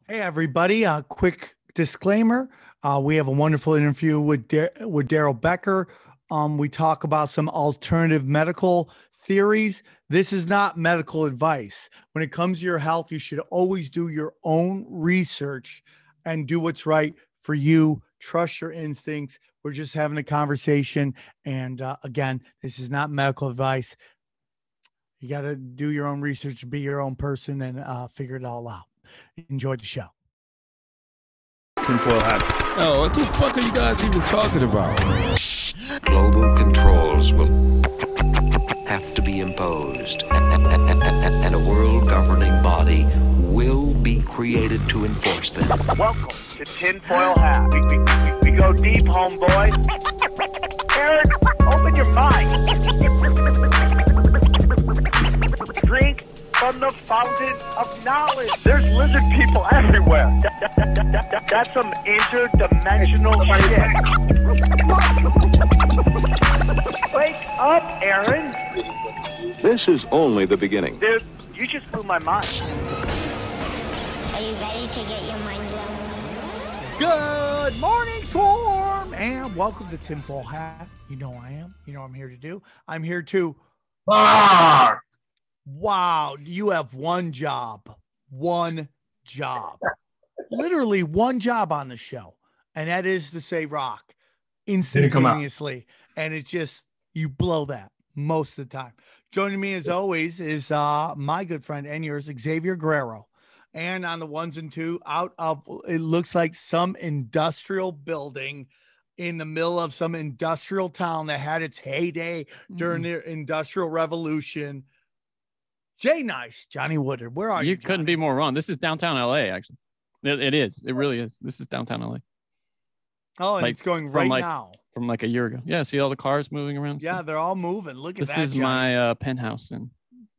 Hey, everybody. A quick disclaimer. We have a wonderful interview with Darrell Becker. We talk about some alternative medical theories. This is not medical advice. When it comes to your health, you should always do your own research and do what's right for you. Trust your instincts. We're just having a conversation. And again, this is not medical advice. You got to do your own research, be your own person, and figure it all out. Enjoy the show. TinFoilHat. Oh, what the fuck are you guys even talking about? Global controls will have to be imposed, and a world governing body will be created to enforce them. Welcome to Tinfoil Hat. We go deep, homeboy. Aaron, open your mind. Drink from the fountain of knowledge. There's lizard people everywhere. That's some interdimensional shit. Wake up, Aaron. This is only the beginning. Dude, you just blew my mind. Are you ready to get your mind blown? Good morning, Swarm, and welcome to Tinfoil Hat. You know I am. You know what I'm here to do. I'm here to... Wow, you have one job. One job. Literally one job on the show, and that is to say rock instantaneously. And it just, you blow that most of the time. Joining me as always is my good friend and yours, Xavier Guerrero. And on the ones and two, out of, it looks like some industrial building in the middle of some industrial town that had its heyday during the Industrial Revolution. Jay Nice, Johnny Woodard. Where are you? You couldn't be more wrong. This is downtown LA, actually. It is. It really is. This is downtown LA. Oh, and it's going right now. From like a year ago. Yeah, see all the cars moving around? Yeah, they're all moving. Look at that. This is my penthouse in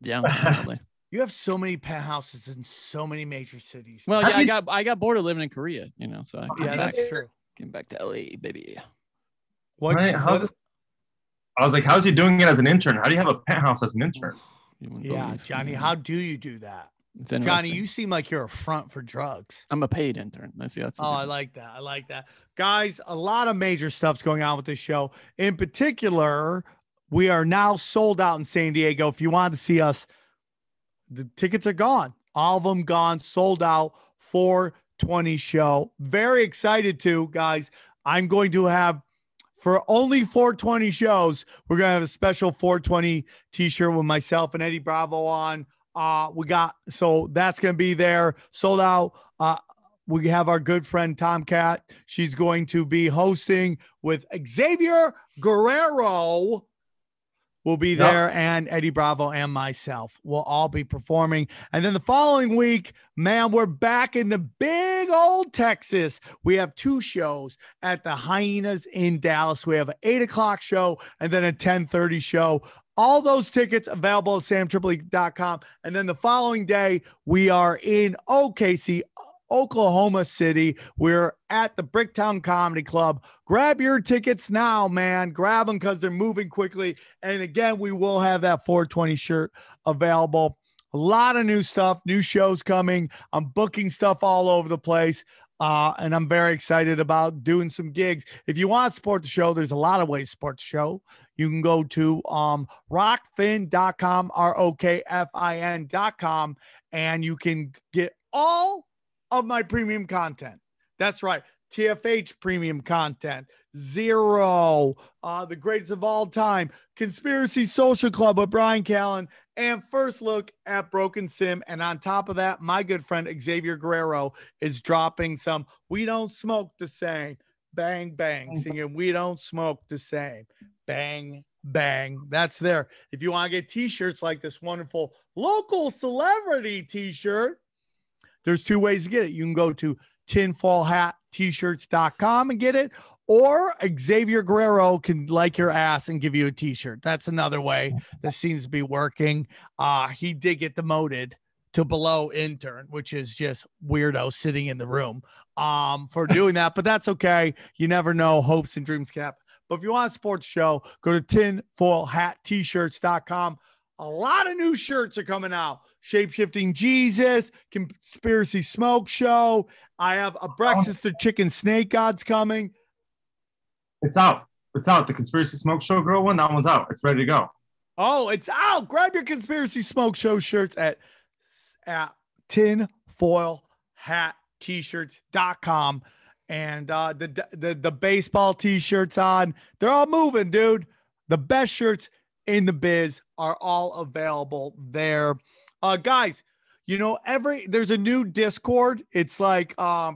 downtown LA. You have so many penthouses in so many major cities. Well, yeah, I got bored of living in Korea, so that's true. Came back to LA, baby. I was like, how's he doing it as an intern? How do you have a penthouse as an intern? Yeah, Johnny, how do you do that? Johnny, you seem like you're a front for drugs. I'm a paid intern. I like that. I like that. Guys, a lot of major stuff's going on with this show. In particular, we are now sold out in San Diego. If you want to see us, the tickets are gone. All of them gone, sold out, 420 show. Very excited to, guys. I'm going to have, for only 420 shows, we're going to have a special 420 t-shirt with myself and Eddie Bravo on. So that's going to be there, sold out. We have our good friend Tomcat. She's going to be hosting with Xavier Guerrero. Will be there, and Eddie Bravo and myself will all be performing. And then the following week, man, we're back in the big old Texas. We have two shows at the Hyenas in Dallas. We have an 8 o'clock show and then a 10:30 show. All those tickets available at samtripoli.com. And then the following day, we are in OKC, Oklahoma City. We're at the Bricktown Comedy Club. Grab your tickets now, man. Grab them because they're moving quickly. And again, we will have that 420 shirt available. A lot of new stuff, new shows coming. I'm booking stuff all over the place. And I'm very excited about doing some gigs. If you want to support the show, there's a lot of ways to support the show. You can go to rockfin.com, ROKFIN.com, and you can get all of my premium content. That's right. TFH premium content, Zero, the greatest of all time, Conspiracy Social Club with Brian Callen, and First Look at Broken Sim. And on top of that, my good friend Xavier Guerrero is dropping some We Don't Smoke the Same, bang, bang, singing We Don't Smoke the Same, bang, bang. That's there. If you want to get t-shirts like this wonderful local celebrity t-shirt, there's two ways to get it. You can go to tinfoilhattshirts.com and get it, or Xavier Guerrero can like your ass and give you a t-shirt. That's another way that seems to be working. He did get demoted to below intern, which is just weirdo sitting in the room for doing that, but that's okay. You never know. Hopes and dreams can happen. But if you want to support the show, go to tinfoilhattshirts.com. A lot of new shirts are coming out. Shapeshifting Jesus, Conspiracy Smoke Show. I have a Breakfast of Chicken Snake Gods coming. It's out. It's out. The Conspiracy Smoke Show girl one, that one's out. It's ready to go. Oh, it's out. Grab your Conspiracy Smoke Show shirts at TinFoilHatT-shirts.com. And the baseball T-shirts on. They're all moving, dude. The best shirts in the biz are all available there. Guys, you know, there's a new Discord. It's like I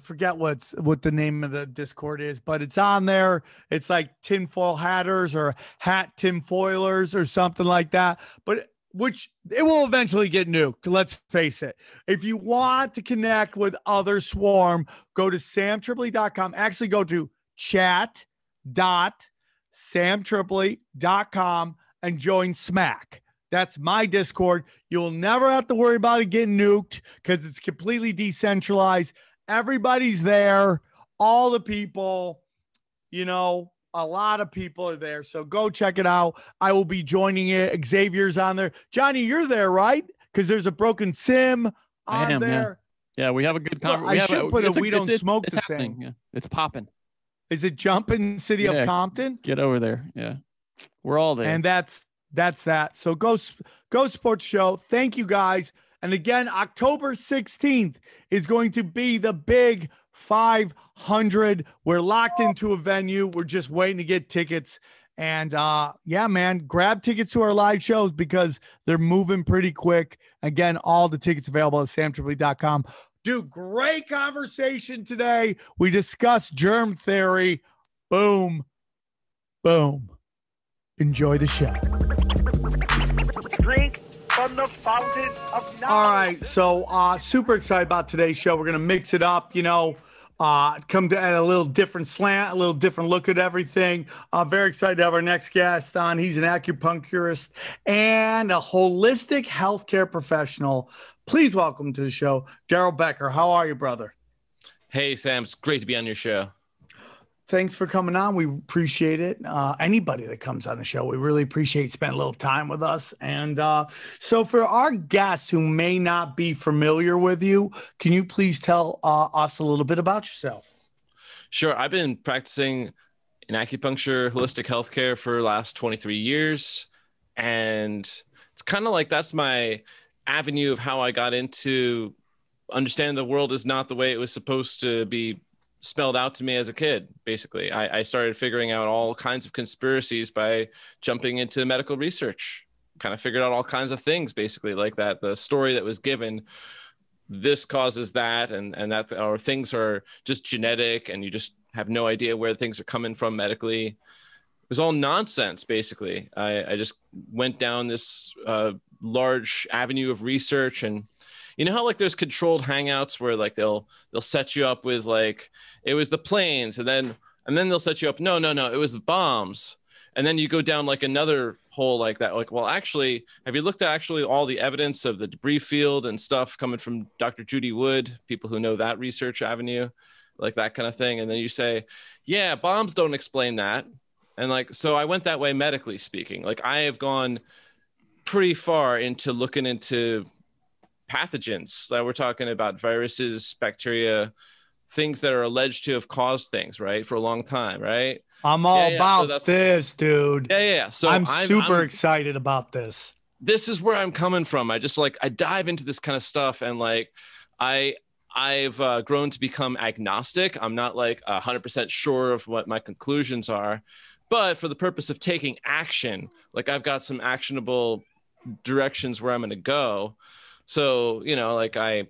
forget what the name of the Discord is, but it's on there. It's like Tinfoil Hatters or Hat Tinfoilers or something like that. But which it will eventually get nuked. Let's face it. If you want to connect with other Swarm, go to samtripoli.com. Actually, go to chat.samtripoli.com and join Smack. That's my Discord. You'll never have to worry about it getting nuked because it's completely decentralized. Everybody's there. All the people, you know, a lot of people are there. So go check it out. I will be joining it. Xavier's on there. Johnny, you're there, right? Because there's a broken sim on there. Yeah, we have a good conversation. I should put we don't smoke the same. Yeah, it's popping. Is it jumping City of Compton? Get over there. Yeah. We're all there. And that's that. So go Sports Show. Thank you guys. And again, October 16th is going to be the big 500. We're locked into a venue. We're just waiting to get tickets. And yeah, man, grab tickets to our live shows because they're moving pretty quick. Again, all the tickets available at samtripoli.com. Dude, great conversation today. We discussed germ theory. Boom. Boom. Enjoy the show. Drink from the fountain of knowledge. All right, so super excited about today's show. We're gonna mix it up, you know, come to add a little different slant, a little different look at everything. Very excited to have our next guest on. He's an acupuncturist and a holistic healthcare professional. Please welcome to the show, Daryl Becker. How are you, brother? Hey, Sam. It's great to be on your show. Thanks for coming on. We appreciate it. Anybody that comes on the show, we really appreciate spending a little time with us. And so for our guests who may not be familiar with you, can you please tell us a little bit about yourself? Sure. I've been practicing in acupuncture, holistic healthcare for the last 23 years. And it's kind of like that's my avenue of how I got into understanding the world is not the way it was supposed to be spelled out to me as a kid. Basically, I started figuring out all kinds of conspiracies by jumping into medical research, kind of figured out all kinds of things, basically, like that the story that was given, this causes that, and that, or things are just genetic and you just have no idea where things are coming from medically. It was all nonsense. Basically, I just went down this large avenue of research. And you know how like there's controlled hangouts where like they'll set you up with like it was the planes, and then they'll set you up, no, it was the bombs, and then you go down like another hole like that, like, well, actually, have you looked at actually all the evidence of the debris field and stuff coming from Dr. Judy Wood, people who know that research avenue, like that kind of thing. And then you say, yeah, bombs don't explain that. And like, so I went that way medically speaking. Like I have gone pretty far into looking into pathogens that we're talking about, viruses, bacteria, things that are alleged to have caused things, right, for a long time, right? I'm all about this, dude. Yeah. So I'm super excited about this. This is where I'm coming from. I just like, I dive into this kind of stuff, and like I've grown to become agnostic. I'm not like 100% sure of what my conclusions are, but for the purpose of taking action, like I've got some actionable directions where I'm going to go. So, you know, like I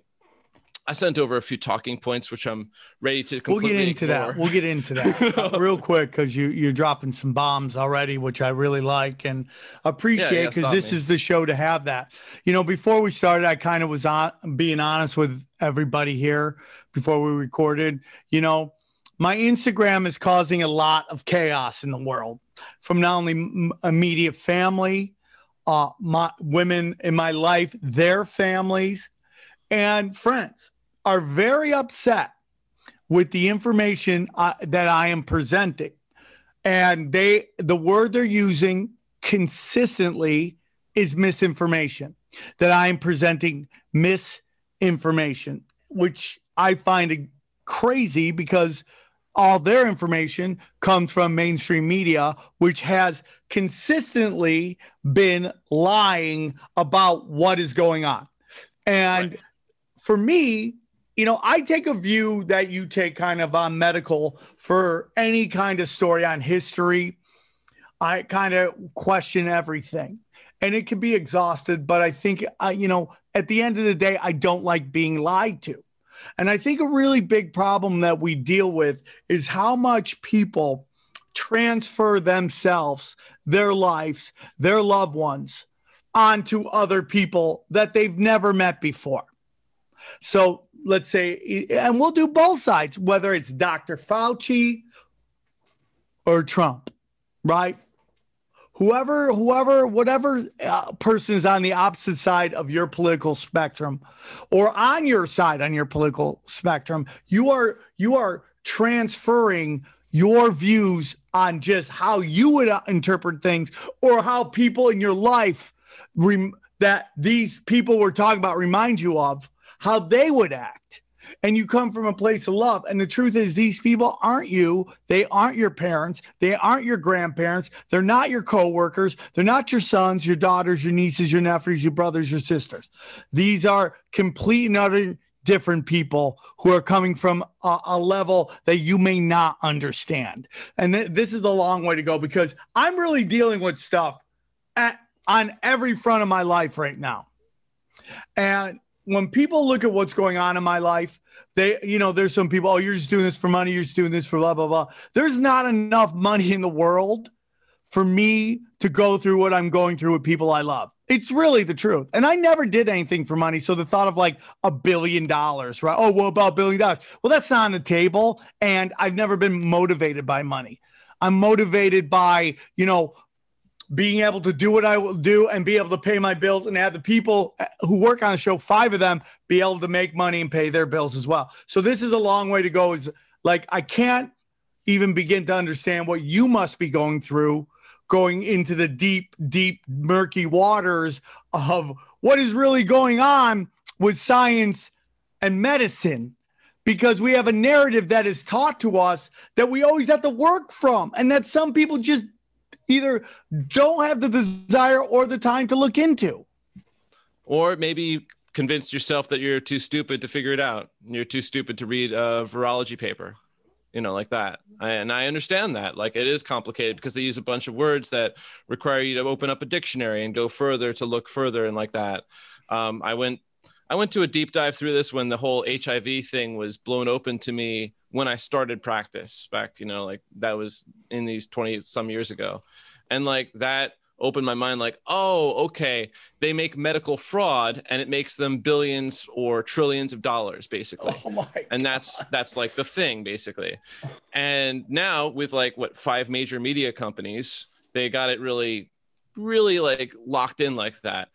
sent over a few talking points, which I'm ready to completely ignore. We'll get into that real quick, because you're dropping some bombs already, which I really like and appreciate, because this is the show to have that. You know, before we started, I kind of was being honest with everybody here before we recorded. You know, my Instagram is causing a lot of chaos in the world, from not only immediate family, my women in my life, their families and friends are very upset with the information that I am presenting. And the word they're using consistently is misinformation, that I'm presenting misinformation, which I find crazy because all their information comes from mainstream media, which has consistently been lying about what is going on. And for me, you know, I take a view that you take kind of on medical for any kind of story on history. I kind of question everything, and it can be exhausted, but I think, you know, at the end of the day, I don't like being lied to. And I think a really big problem that we deal with is how much people transfer themselves, their lives, their loved ones onto other people that they've never met before. So let's say, and we'll do both sides, whether it's Dr. Fauci or Trump, right? Whatever person is on the opposite side of your political spectrum or on your side on your political spectrum, you are transferring your views on just how you would interpret things or how people in your life that these people we're talking about remind you of how they would act. And you come from a place of love. And the truth is, these people aren't you. They aren't your parents. They aren't your grandparents. They're not your coworkers. They're not your sons, your daughters, your nieces, your nephews, your brothers, your sisters. These are complete and utter different people who are coming from a level that you may not understand. And this is a long way to go because I'm really dealing with stuff on every front of my life right now. And when people look at what's going on in my life, they, you know, there's some people, oh, you're just doing this for money. You're just doing this for blah, blah, blah. There's not enough money in the world for me to go through what I'm going through with people I love. It's really the truth. And I never did anything for money. So the thought of like $1 billion, right? Oh, what about $1 billion? Well, that's not on the table. And I've never been motivated by money. I'm motivated by, you know, being able to do what I will do and be able to pay my bills and have the people who work on the show, 5 of them, be able to make money and pay their bills as well. So this is a long way to go. Is like, I can't even begin to understand what you must be going through, going into the deep, deep, murky waters of what is really going on with science and medicine, because we have a narrative that is taught to us that we always have to work from, and that some people just either don't have the desire or the time to look into. Or maybe you convinced yourself that you're too stupid to figure it out. You're too stupid to read a virology paper, you know, like that. And I understand that. Like, it is complicated because they use a bunch of words that require you to open up a dictionary and go further to look further and like that. I went to a deep dive through this when the whole HIV thing was blown open to me when I started practice back, you know, like that was in these 20 some years ago. And like that opened my mind, like, oh, okay, they make medical fraud and it makes them billions or trillions of dollars, basically. Oh my God. And that's like the thing, basically. And now with like 5 major media companies, they got it really, really like locked in like that.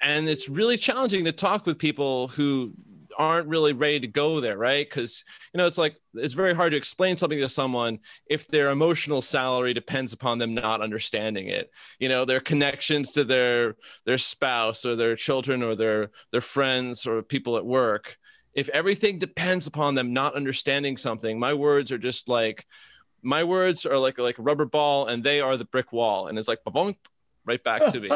And it's really challenging to talk with people who aren't really ready to go there, right? Because, you know, it's like, it's very hard to explain something to someone if their emotional salary depends upon them not understanding it. You know, their connections to their spouse or their children or their friends or people at work. If everything depends upon them not understanding something, my words are like a rubber ball and they are the brick wall. And it's like, ba-bonk, right back to me.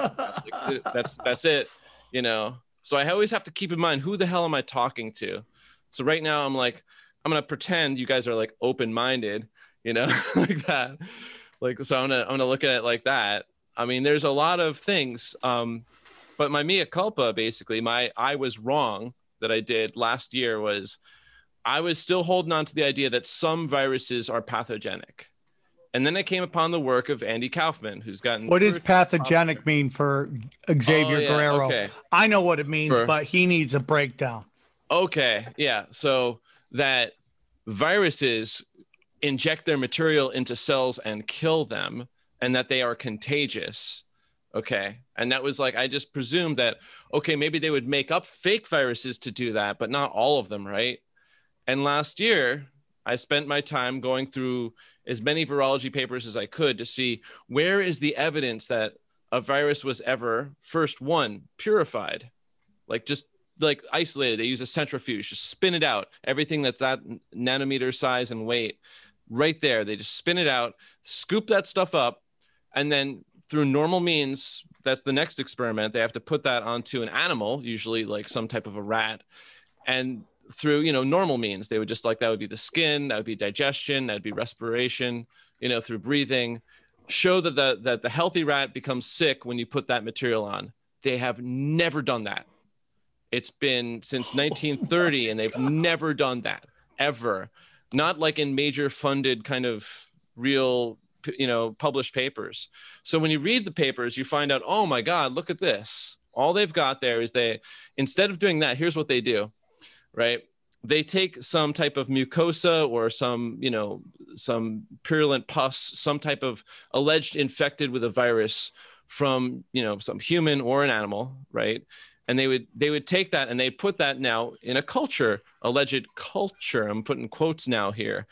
That's it, you know? So I always have to keep in mind, who the hell am I talking to? So right now I'm like, I'm going to pretend you guys are like open-minded, you know, like that. Like, so I'm going to look at it like that. I mean, there's a lot of things, but my mea culpa, basically, I was wrong that I did last year was I was still holding on to the idea that some viruses are pathogenic. And then I came upon the work of Andy Kaufman, who's gotten... What does pathogenic mean for Xavier Guerrero? Okay. I know what it means, but he needs a breakdown. Okay, yeah. So that viruses inject their material into cells and kill them, and that they are contagious. Okay. And that was like, I just presumed that, okay, maybe they would make up fake viruses to do that, but not all of them, right? And last year, I spent my time going through as many virology papers as I could to see where is the evidence that a virus was ever first purified, like just like isolated. They use a centrifuge, just spin it out. Everything that's that nanometer size and weight right there, they just spin it out, scoop that stuff up, and then through normal means, that's the next experiment. They have to put that onto an animal, usually like some type of a rat. And through, normal means, they would just that would be the skin, that would be digestion, that would be respiration, through breathing, show that the healthy rat becomes sick when you put that material on. They have never done that. It's been since 1930, and they've never done that, ever. Not like in major funded kind of real, published papers. So when you read the papers, you find out, oh my God, look at this. All they've got there is instead of doing that, here's what they do, right? They take some type of mucosa or some purulent pus, some type of alleged infected with a virus from, some human or an animal, right? And they would take that and they put that now in a culture, alleged culture, I'm putting quotes now here,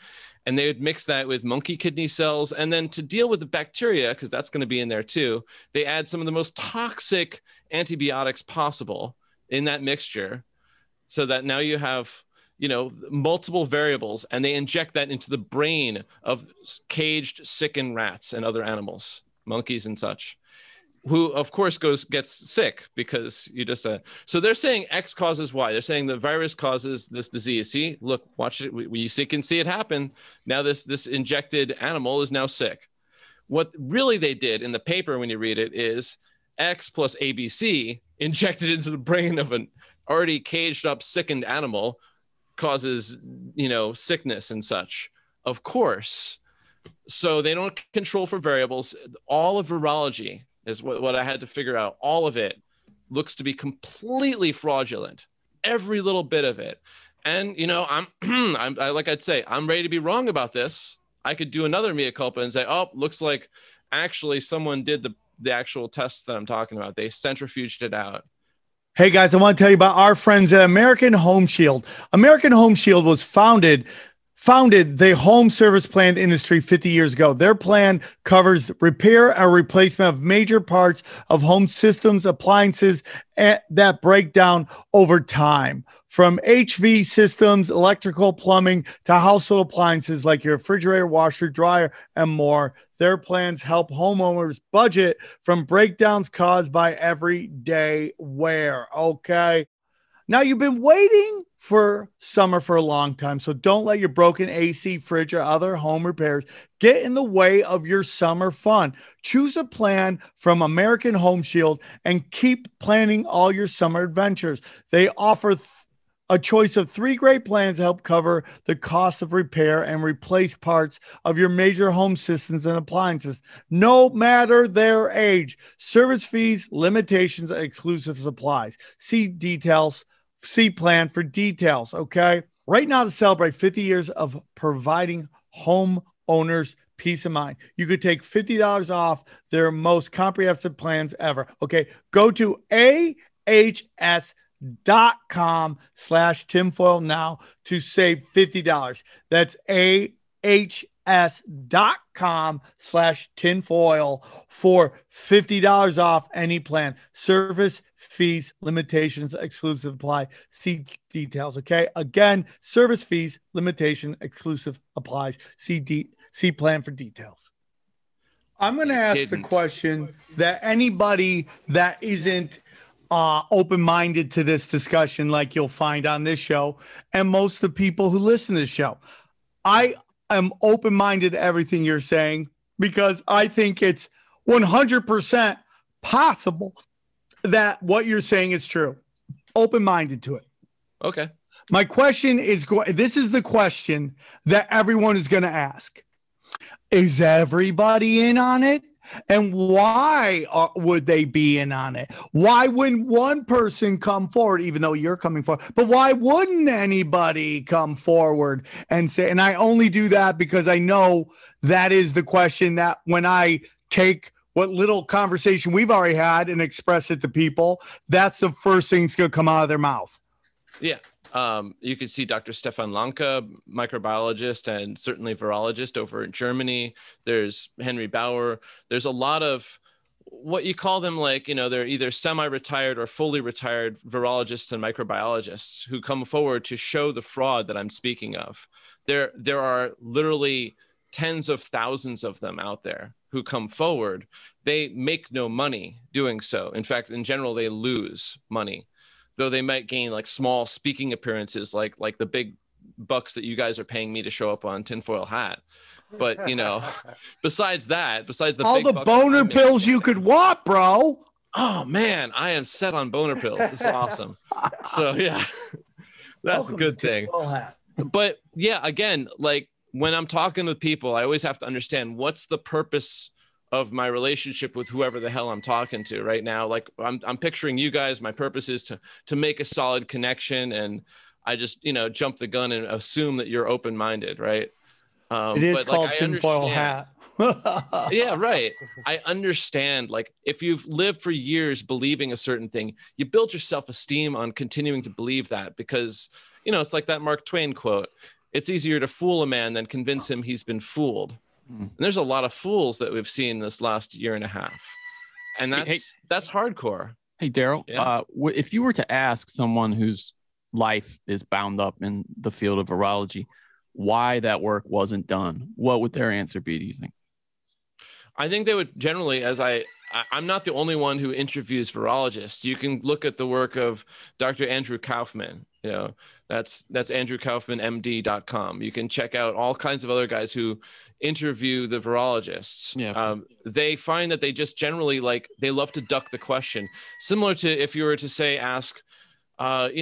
and they would mix that with monkey kidney cells. And then to deal with the bacteria, because that's going to be in there too, they add some of the most toxic antibiotics possible in that mixture, so that now you have, multiple variables, and they inject that into the brain of caged, sickened rats and other animals, monkeys and such, who of course gets sick because you just so they're saying X causes Y. They're saying the virus causes this disease. See, look, watch it. You can see it happen. Now this injected animal is now sick. What really they did in the paper, when you read it, is X plus ABC injected into the brain of an already caged up, sickened animal causes, sickness and such, of course. So they don't control for variables. All of virology is what I had to figure out. All of it looks to be completely fraudulent, every little bit of it. And, I'm like I'd say, I'm ready to be wrong about this. I could do another mea culpa and say, oh, looks like actually someone did the actual tests that I'm talking about. They centrifuged it out. Hey guys, I want to tell you about our friends at American Home Shield. American Home Shield was founded the home service plan industry 50 years ago. Their plan covers repair and replacement of major parts of home systems, appliances that break down over time. From HV systems, electrical, plumbing, to household appliances like your refrigerator, washer, dryer, and more. Their plans help homeowners budget from breakdowns caused by everyday wear. Okay. Now, you've been waiting for summer for a long time, so don't let your broken AC, fridge, or other home repairs get in the way of your summer fun. Choose a plan from American Home Shield and keep planning all your summer adventures. They offer a choice of 3 great plans to help cover the cost of repair and replace parts of your major home systems and appliances, no matter their age. Service fees, limitations, and exclusive supplies. See plan for details, okay? Right now, to celebrate 50 years of providing homeowners peace of mind, you could take $50 off their most comprehensive plans ever, okay? Go to ahs.com/tinfoil now to save $50. That's ahs.com/tinfoil for $50 off any plan. Service fees, limitations, exclusive apply. See details, okay? Again, service fees, limitation, exclusive applies. See plan for details. I'm going to ask the question that anybody that isn't open-minded to this discussion, like you'll find on this show, and most of the people who listen to the show, I am open-minded to everything you're saying, because I think it's 100% possible that what you're saying is true. Open-minded to it. Okay. My question is, this is the question that everyone is going to ask. Is everybody in on it? And why would they be in on it? Why wouldn't one person come forward, even though you're coming forward? But why wouldn't anybody come forward and say, and I only do that because I know that is the question that when I take what little conversation we've already had and express it to people, that's the first thing that's going to come out of their mouth. Yeah. You can see Dr. Stefan Lanka, microbiologist and certainly virologist over in Germany. There's Henry Bauer. There's a lot of what you call them, like, they're either semi-retired or fully retired virologists and microbiologists who come forward to show the fraud that I'm speaking of. There are literally tens of thousands of them out there who come forward. They make no money doing so. In fact, in general, they lose money, though they might gain like small speaking appearances, like the big bucks that you guys are paying me to show up on Tinfoil Hat. But besides the all big the bucks boner pills you could want, bro. Oh man, I am set on boner pills. This is awesome. So yeah, that's a good thing. But yeah, again, like when I'm talking with people, I always have to understand what's the purpose of my relationship with whoever the hell I'm talking to right now. Like I'm picturing you guys. My purpose is to make a solid connection, and I just jump the gun and assume that you're open-minded, right? It is called Tinfoil Hat. Yeah, right. I understand. Like if you've lived for years believing a certain thing, you build your self-esteem on continuing to believe that, because it's like that Mark Twain quote: "It's easier to fool a man than convince him he's been fooled." And there's a lot of fools that we've seen this last year and a half, and that's hardcore. Hey, Daryl, if you were to ask someone whose life is bound up in the field of virology why that work wasn't done, what would their answer be, do you think? I think they would generally, I'm not the only one who interviews virologists. You can look at the work of Dr. Andrew Kaufman. That's andrewkaufmanmd.com. You can check out all kinds of other guys who interview the virologists. Yeah. They find that they just generally they love to duck the question. Similar to if you were to say, ask, Child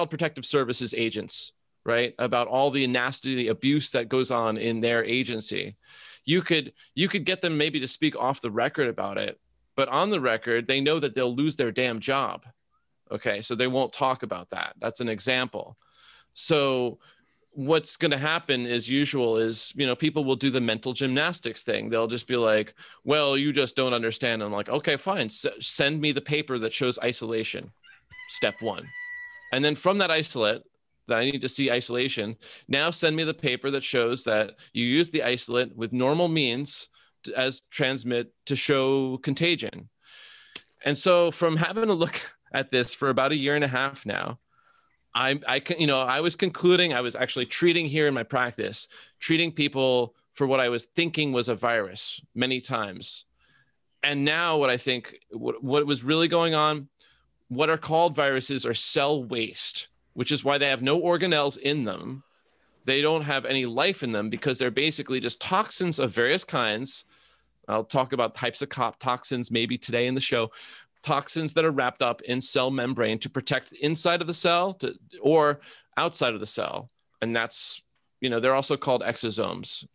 Protective Services agents, right, about all the nasty abuse that goes on in their agency. You could get them maybe to speak off the record about it, but on the record, they know that they'll lose their damn job. Okay, so they won't talk about that. That's an example. So what's going to happen as usual is, people will do the mental gymnastics thing. They'll just be like, well, you just don't understand. I'm like, okay, fine. Send me the paper that shows isolation, step one. And then from that isolate, that I need to see isolation, now send me the paper that shows that you use the isolate with normal means as transmit to show contagion. And so from having a look at this for about a year and a half now, I was concluding, I was actually treating here in my practice, treating people for what I was thinking was a virus many times. And now what I think, what was really going on, what are called viruses are cell waste, which is why they have no organelles in them. They don't have any life in them because they're basically just toxins of various kinds. I'll talk about types of toxins maybe today in the show. Toxins that are wrapped up in cell membrane to protect the inside of the cell or outside of the cell. And that's, they're also called exosomes.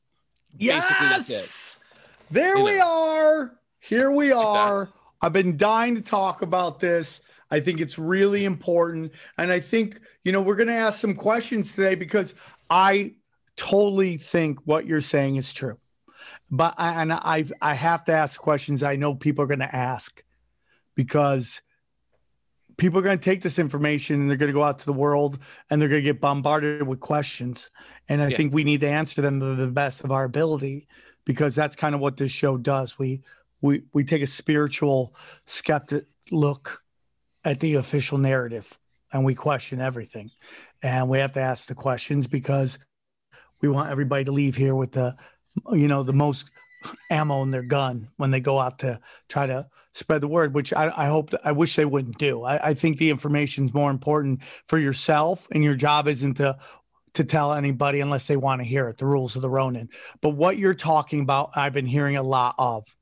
Yes! Basically, that's it. There we are. Here we are. I've been dying to talk about this. I think it's really important. And I think, we're going to ask some questions today because I totally think what you're saying is true. But I have to ask questions I know people are going to ask, because people are going to take this information and they're going to go out to the world and they're going to get bombarded with questions. And I think we need to answer them to the best of our ability, because that's kind of what this show does. We take a spiritual skeptic look at the official narrative and we question everything. And we have to ask the questions because we want everybody to leave here with the most ammo in their gun when they go out to try to spread the word, which I wish they wouldn't do. I think the information is more important for yourself, and your job isn't to tell anybody unless they want to hear it, the rules of the Ronin. But what you're talking about, I've been hearing a lot of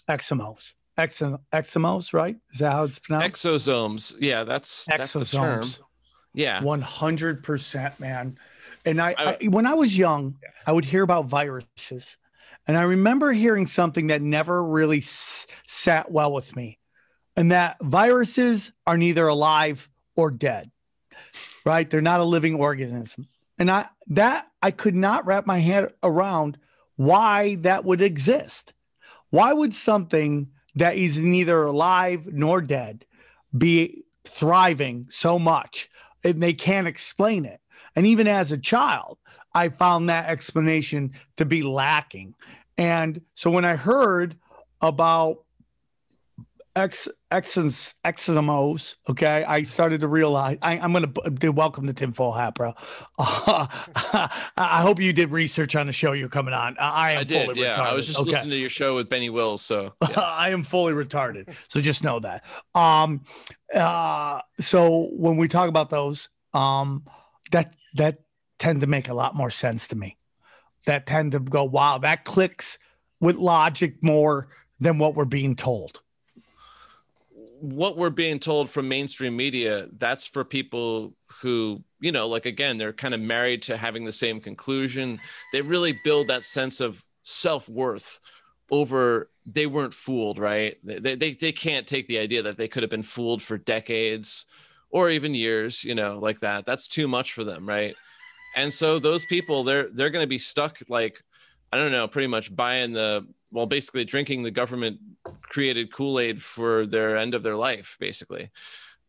exosomes. Exosomes, right? Is that how it's pronounced? Exosomes. Yeah, that's the term. Yeah. 100%, man. And I when I was young, I would hear about viruses. And I remember hearing something that never really sat well with me. And that viruses are neither alive or dead, right? They're not a living organism. And I could not wrap my head around why that would exist. Why would something that is neither alive nor dead be thriving so much? And they can't explain it. And even as a child, I found that explanation to be lacking. And so when I heard about XMOs. Okay, I started to realize I'm going to do welcome to tinfoil hat, bro. I hope you did research on the show you're coming on. I am fully retarded. I was just listening to your show with Benny Wills, so yeah. I am fully retarded. So just know that. So when we talk about those, that tend to make a lot more sense to me. That tend to go, wow, that clicks with logic more than what we're being told. What we're being told from mainstream media, that's for people who, you know, like, again, they're kind of married to having the same conclusion. They really build that sense of self-worth over, they weren't fooled, right? They can't take the idea that they could have been fooled for decades or even years, you know, like that. That's too much for them, right? And so those people, they're going to be stuck, like, I don't know, pretty much basically drinking the government created Kool-Aid for their end of their life, basically.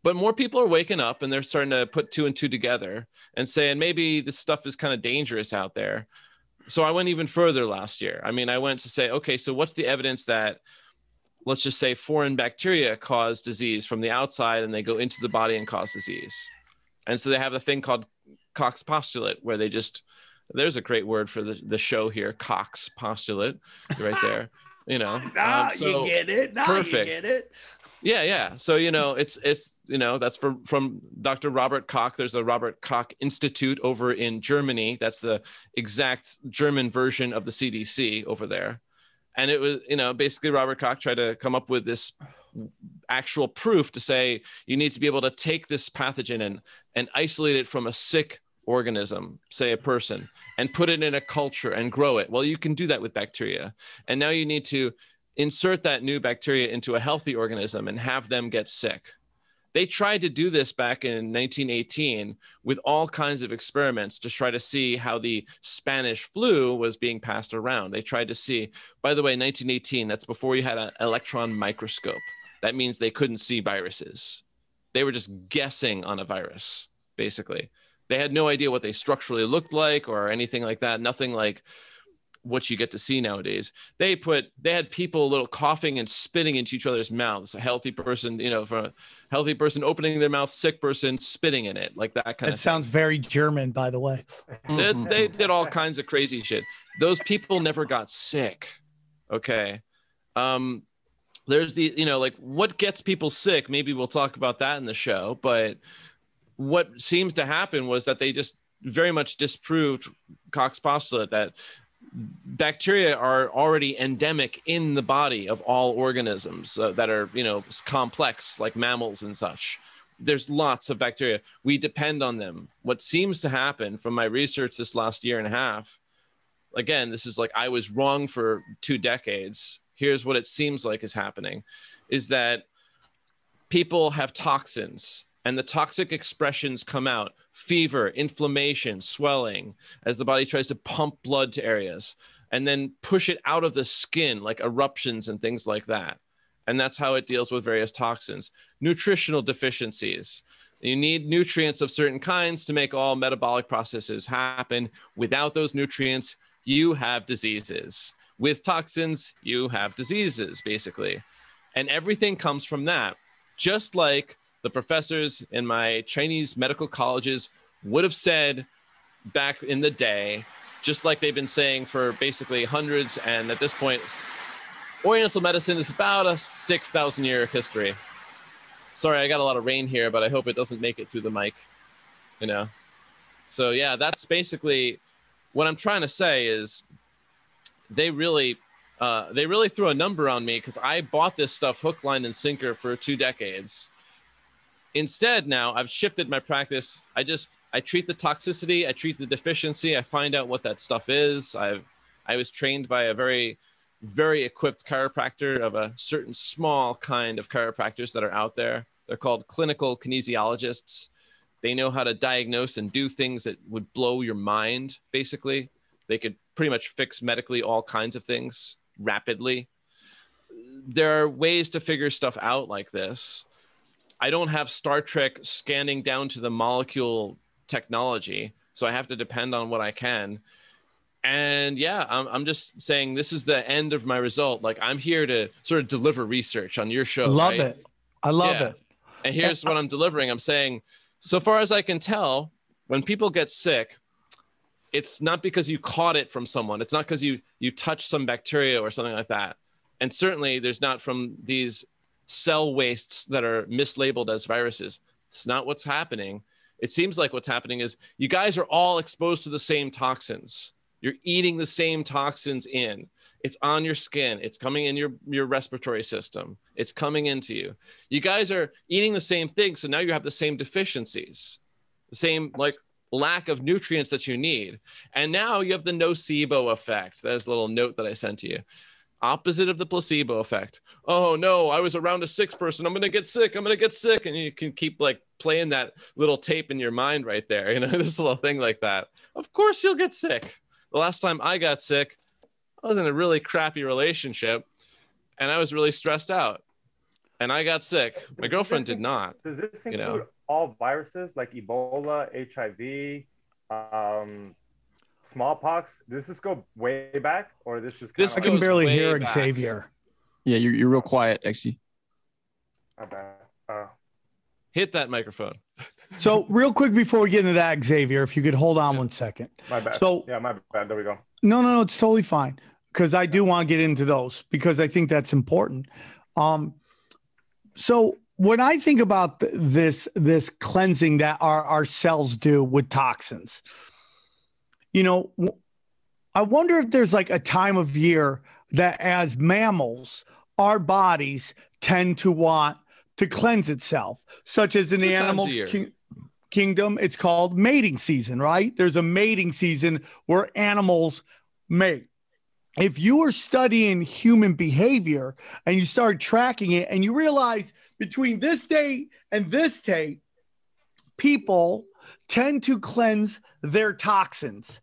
But more people are waking up and they're starting to put two and two together and saying, maybe this stuff is kind of dangerous out there. So I went even further last year. I mean, I went to say, okay, so what's the evidence that, let's just say, foreign bacteria cause disease from the outside and they go into the body and cause disease? And so they have a thing called Koch's postulate, where they just, there's a great word for the show here, Koch's postulate, right there. You know, so you get it. Perfect. You get it. Yeah. So, you know, it's you know, that's from Dr. Robert Koch. There's a Robert Koch Institute over in Germany. That's the exact German version of the CDC over there. And it was, you know, basically Robert Koch tried to come up with this actual proof to say you need to be able to take this pathogen and isolate it from a sick organism, say a person, and put it in a culture and grow it. Well, you can do that with bacteria. And now you need to insert that new bacteria into a healthy organism and have them get sick. They tried to do this back in 1918 with all kinds of experiments to try to see how the Spanish flu was being passed around. They tried to see, by the way, 1918, that's before you had an electron microscope. That means they couldn't see viruses. They were just guessing on a virus, basically. They had no idea what they structurally looked like or anything like that. Nothing like what you get to see nowadays. They had people a little coughing and spitting into each other's mouths. A healthy person, you know, for a healthy person opening their mouth, sick person spitting in it, like that kind of thing. It sounds very German, by the way. They did all kinds of crazy shit. Those people never got sick. Okay. There's the, you know, like what gets people sick. Maybe we'll talk about that in the show, but what seems to happen was that they just very much disproved Koch's postulate that bacteria are already endemic in the body of all organisms that are, you know, complex, like mammals and such. There's lots of bacteria. We depend on them. What seems to happen from my research this last year and a half, again, this is like I was wrong for 2 decades. Here's what it seems like is happening, is that people have toxins. And the toxic expressions come out: fever, inflammation, swelling, as the body tries to pump blood to areas and then push it out of the skin, like eruptions and things like that. And that's how it deals with various toxins. Nutritional deficiencies. You need nutrients of certain kinds to make all metabolic processes happen. Without those nutrients, you have diseases. With toxins, you have diseases, basically. And everything comes from that. Just like the professors in my Chinese medical colleges would have said back in the day, just like they've been saying for basically hundreds. And at this point, Oriental medicine is about a 6,000 year history. Sorry, I got a lot of rain here, but I hope it doesn't make it through the mic, you know? So yeah, that's basically what I'm trying to say is they really threw a number on me because I bought this stuff hook, line, and sinker for 2 decades. Instead, now I've shifted my practice. I treat the toxicity, I treat the deficiency, I find out what that stuff is. I was trained by a very, very equipped chiropractor of a certain small kind of chiropractors that are out there. They're called clinical kinesiologists. They know how to diagnose and do things that would blow your mind, basically. They could pretty much fix medically all kinds of things rapidly. There are ways to figure stuff out like this. I don't have Star Trek scanning down to the molecule technology, so I have to depend on what I can. And yeah, I'm just saying this is the end of my result. Like, I'm here to sort of deliver research on your show. Love right? it. I love it. And here's what I'm delivering. I'm saying, so far as I can tell, when people get sick, it's not because you caught it from someone. It's not because you touched some bacteria or something like that. And certainly there's not from these cell wastes that are mislabeled as viruses. It's not what's happening. It seems like what's happening is you guys are all exposed to the same toxins. You're eating the same toxins in. It's on your skin. It's coming in your respiratory system. It's coming into you. You guys are eating the same thing. So now you have the same deficiencies, the same like lack of nutrients that you need. And now you have the nocebo effect. There's a little note that I sent to you. Opposite of the placebo effect. Oh no, I was around a sick person. I'm going to get sick. I'm going to get sick. And you can keep like playing that little tape in your mind right there. You know, this little thing like that. Of course you'll get sick. The last time I got sick, I was in a really crappy relationship and I was really stressed out and I got sick. My girlfriend did not. Does this include all viruses like Ebola, HIV, smallpox? Does this go way back, or this just I can barely hear Xavier. Yeah, you're real quiet, actually. My bad. Hit that microphone. So real quick before we get into that, Xavier, if you could hold on 1 second. My bad. So yeah, my bad. There we go. No, it's totally fine because I do want to get into those because I think that's important. So when I think about this cleansing that our cells do with toxins, you know, I wonder if there's like a time of year that as mammals, our bodies tend to want to cleanse itself, such as in the animal kingdom, it's called mating season, right? There's a mating season where animals mate. If you were studying human behavior and you start tracking it and you realize between this date and this date, people tend to cleanse their toxins.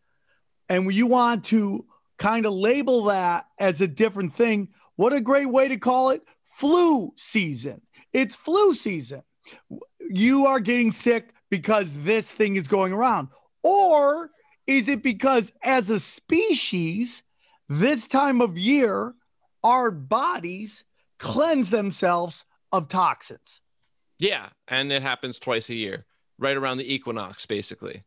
And you want to kind of label that as a different thing. What a great way to call it. Flu season. It's flu season. You are getting sick because this thing is going around. Or is it because as a species, this time of year, our bodies cleanse themselves of toxins? Yeah, and it happens twice a year, right around the equinox, basically.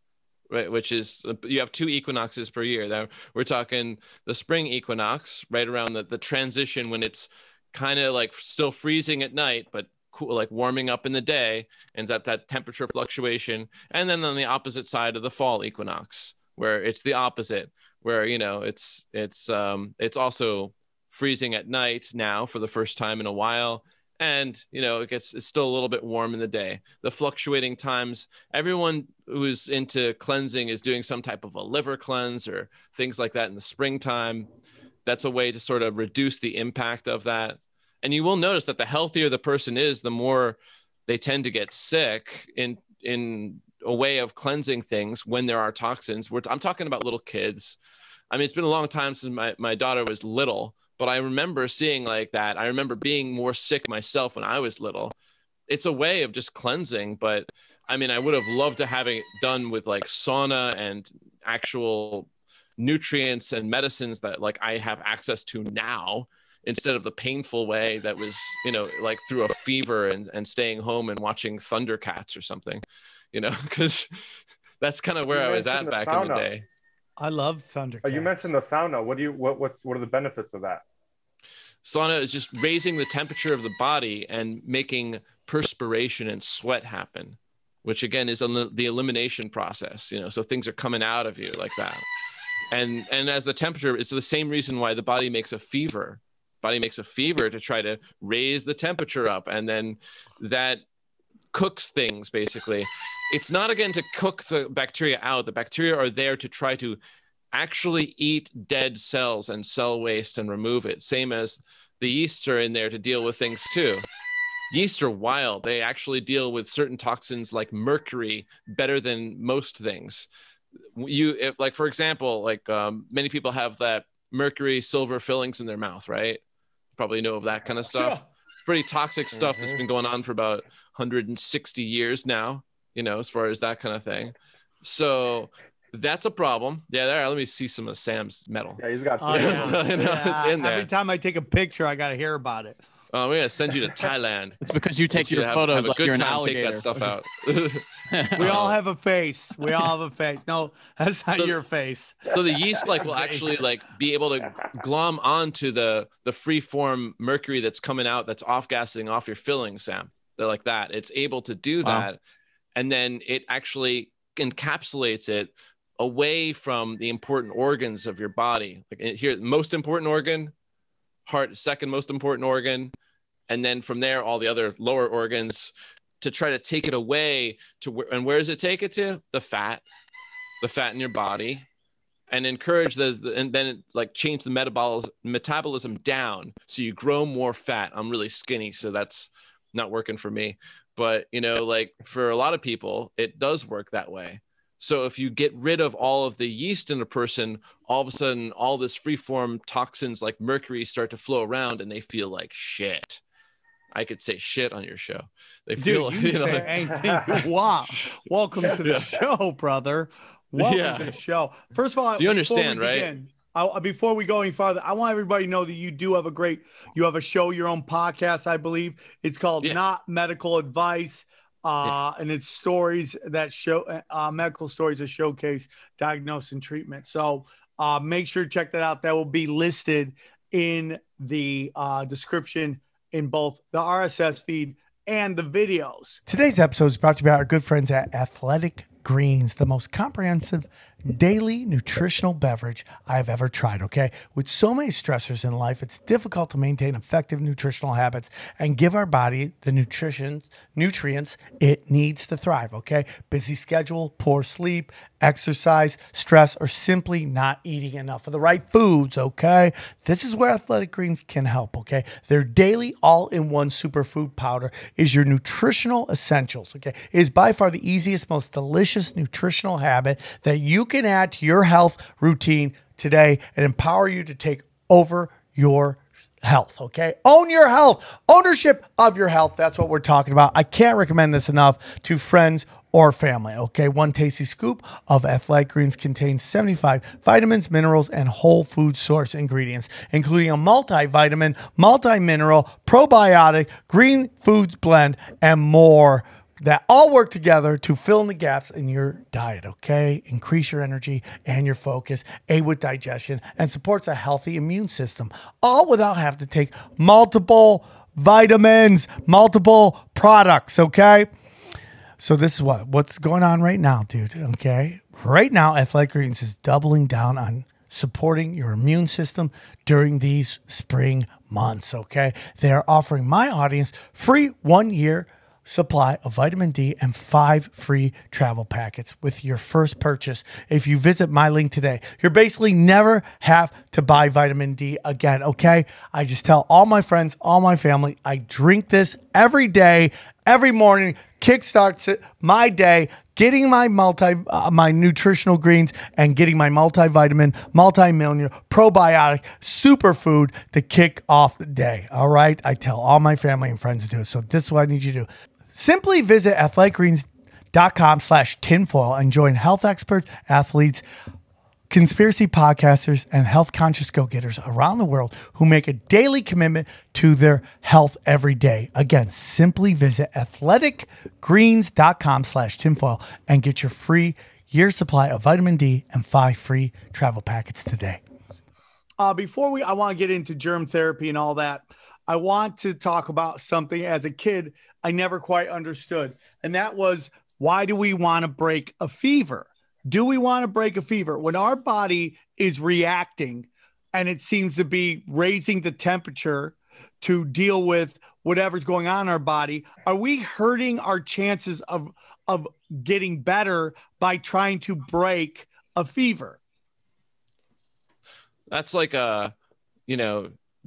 Right, which is you have 2 equinoxes per year. Now we're talking the spring equinox, right around the transition when it's kind of like still freezing at night, but cool, like warming up in the day, and that temperature fluctuation. And then on the opposite side of the fall equinox, where it's the opposite, where you know it's also freezing at night now for the first time in a while. And, you know, it's still a little bit warm in the day. The fluctuating times, everyone who's into cleansing is doing some type of a liver cleanse or things like that in the springtime. That's a way to sort of reduce the impact of that. And you will notice that the healthier the person is, the more they tend to get sick in a way of cleansing things when there are toxins. I'm talking about little kids. I mean, it's been a long time since my daughter was little, but I remember seeing like that. I remember being more sick myself when I was little. It's a way of just cleansing, but I mean, I would have loved to have it done with like sauna and actual nutrients and medicines that like I have access to now, instead of the painful way that was, you know, like through a fever and staying home and watching Thundercats or something, you know, because that's kind of where I was at back in the day. I love Thundercats. You mentioned the sauna. What are the benefits of that? Sauna is just raising the temperature of the body and making perspiration and sweat happen, which again is the elimination process, you know, so things are coming out of you like that. And as the temperature, it's the same reason why the body makes a fever. Body makes a fever to try to raise the temperature up, and then that cooks things basically. It's not again to cook the bacteria out. The bacteria are there to try to actually eat dead cells and cell waste and remove it. Same as the yeasts are in there to deal with things too. Yeast are wild. They actually deal with certain toxins like mercury better than most things. Like for example, like many people have that mercury silver fillings in their mouth, right? Probably know of that kind of stuff. Sure. It's pretty toxic stuff that's been going on for about 160 years now, you know, as far as that kind of thing. So That's a problem. Yeah, there. Let me see some of Sam's metal. Yeah, he's got. It's in there. Every time I take a picture, I got to hear about it. Oh, we're gonna send you to Thailand. It's because you take your have photos a like good you're an time. alligator. Take that stuff out. We all have a face. We all have a face. No, that's not your face. So the yeast will actually be able to glom onto the free form mercury that's coming out, that's off gassing off your filling, Sam. They're like that. It's able to do that. Wow. And then it actually encapsulates it away from the important organs of your body. Like here, most important organ, heart, second most important organ. And then from there, all the other lower organs, to try to take it away to where, and where does it take it to? The fat in your body, and encourage and then change the metabolism down. So you grow more fat. I'm really skinny, so that's not working for me. But, for a lot of people, it does work that way. So if you get rid of all of the yeast in a person, all of a sudden, all this free-form toxins like mercury start to flow around, and they feel like shit. I could say shit on your show. They feel you can say anything you want. Welcome to the show, brother. Welcome to the show. First of all, do you understand, right? Before we go any farther, I want everybody to know that you do have you have a show, your own podcast, I believe. It's called Not Medical Advice. And it's stories that show medical stories that showcase diagnosis and treatment. So make sure to check that out. That will be listed in the description in both the RSS feed and the videos. Today's episode is brought to you by our good friends at Athletic Greens, the most comprehensive daily nutritional beverage I've ever tried, okay? With so many stressors in life, it's difficult to maintain effective nutritional habits and give our body the nutrients it needs to thrive, okay? Busy schedule, poor sleep, exercise, stress, or simply not eating enough of the right foods, okay? This is where Athletic Greens can help, okay? Their daily all-in-one superfood powder is your nutritional essentials, okay? It is by far the easiest, most delicious nutritional habit that you can add to your health routine today and empower you to take over your health, okay? Own your health. Ownership of your health. That's what we're talking about. I can't recommend this enough to friends or family, okay? One tasty scoop of Athletic Greens contains 75 vitamins, minerals, and whole food source ingredients, including a multivitamin, multi-mineral, probiotic, green foods blend, and more that all work together to fill in the gaps in your diet, okay? Increase your energy and your focus, aid with digestion, and supports a healthy immune system, all without having to take multiple vitamins, multiple products, okay? So this is what's going on right now, dude, okay? Right now, Athletic Greens is doubling down on supporting your immune system during these spring months, okay? They are offering my audience free 1-year supply of vitamin D and 5 free travel packets with your first purchase. If you visit my link today, you're basically never have to buy vitamin D again, okay? I just tell all my friends, all my family, I drink this every day, every morning, kickstarts my day, getting my my nutritional greens and getting my multivitamin, multi-mineral, probiotic, superfood to kick off the day, all right? I tell all my family and friends to do it. So this is what I need you to do. Simply visit athleticgreens.com/tinfoil and join health experts, athletes, conspiracy podcasters, and health conscious go-getters around the world who make a daily commitment to their health every day. Again, simply visit athleticgreens.com/tinfoil and get your free year supply of vitamin D and 5 free travel packets today. Before I want to get into germ therapy and all that, I want to talk about something as a kid I never quite understood. And that was, why do we want to break a fever? Do we want to break a fever? When our body is reacting and it seems to be raising the temperature to deal with whatever's going on in our body, are we hurting our chances of getting better by trying to break a fever? That's like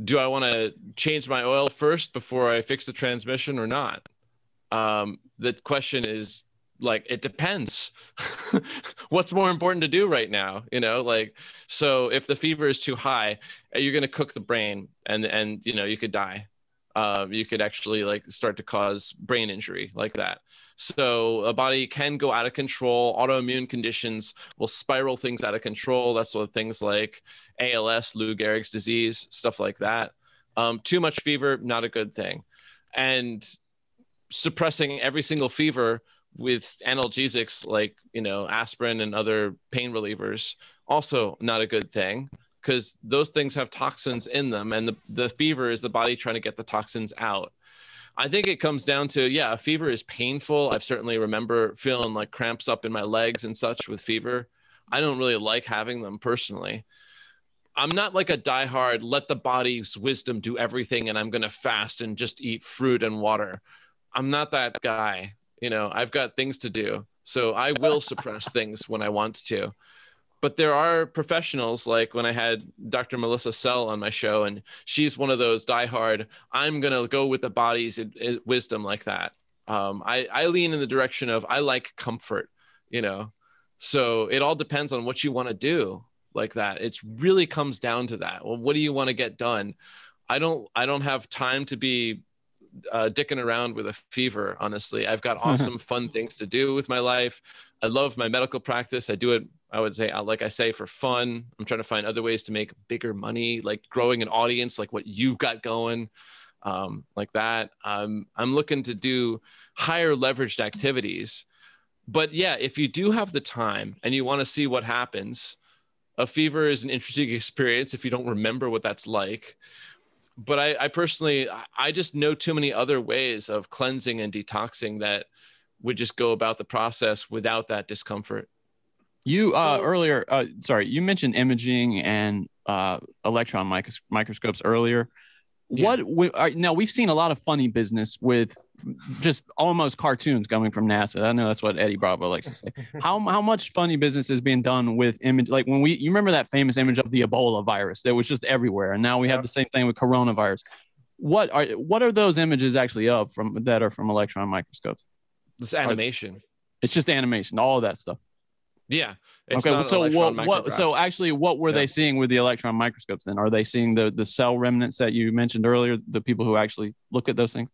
do I want to change my oil first before I fix the transmission or not? The question is, it depends. What's more important to do right now? So if the fever is too high, you're going to cook the brain and you could die. You could actually start to cause brain injury like that. So a body can go out of control. Autoimmune conditions will spiral things out of control. That's what things like ALS, Lou Gehrig's disease, stuff like that. Too much fever, not a good thing. And suppressing every single fever with analgesics like, you know, aspirin and other pain relievers, also not a good thing, because those things have toxins in them, and the fever is the body trying to get the toxins out. I think it comes down to, yeah, a fever is painful. I've certainly remember feeling like cramps up in my legs and such with fever. I don't really like having them personally. I'm not like a diehard, let the body's wisdom do everything and I'm going to fast and just eat fruit and water. I'm not that guy. You know, I've got things to do. So I will suppress things when I want to. But there are professionals, like when I had Dr. Melissa Sell on my show, and she's one of those diehard, I'm going to go with the body's wisdom like that. I lean in the direction of, I like comfort, you know, so it all depends on what you want to do like that. It really comes down to that. Well, what do you want to get done? I don't have time to be dicking around with a fever. Honestly, I've got awesome fun things to do with my life. I love my medical practice. I do it, I would say, like I say, for fun. I'm trying to find other ways to make bigger money, like growing an audience, like what you've got going, like that. I'm looking to do higher leveraged activities. But yeah, if you do have the time and you want to see what happens, a fever is an interesting experience if you don't remember what that's like. But I personally, I just know too many other ways of cleansing and detoxing that would just go about the process without that discomfort. You earlier, sorry, you mentioned imaging and electron microscopes earlier. Yeah. Now we've seen a lot of funny business with just almost cartoons coming from NASA. I know that's what Eddie Bravo likes to say. How much funny business is being done with image? Like when you remember that famous image of the Ebola virus that was just everywhere, and now we have the same thing with coronavirus. What are those images actually that are from electron microscopes? This animation. It's just animation, all of that stuff. Yeah. Okay. So actually, what were they seeing with the electron microscopes then? Are they seeing the cell remnants that you mentioned earlier, the people who actually look at those things?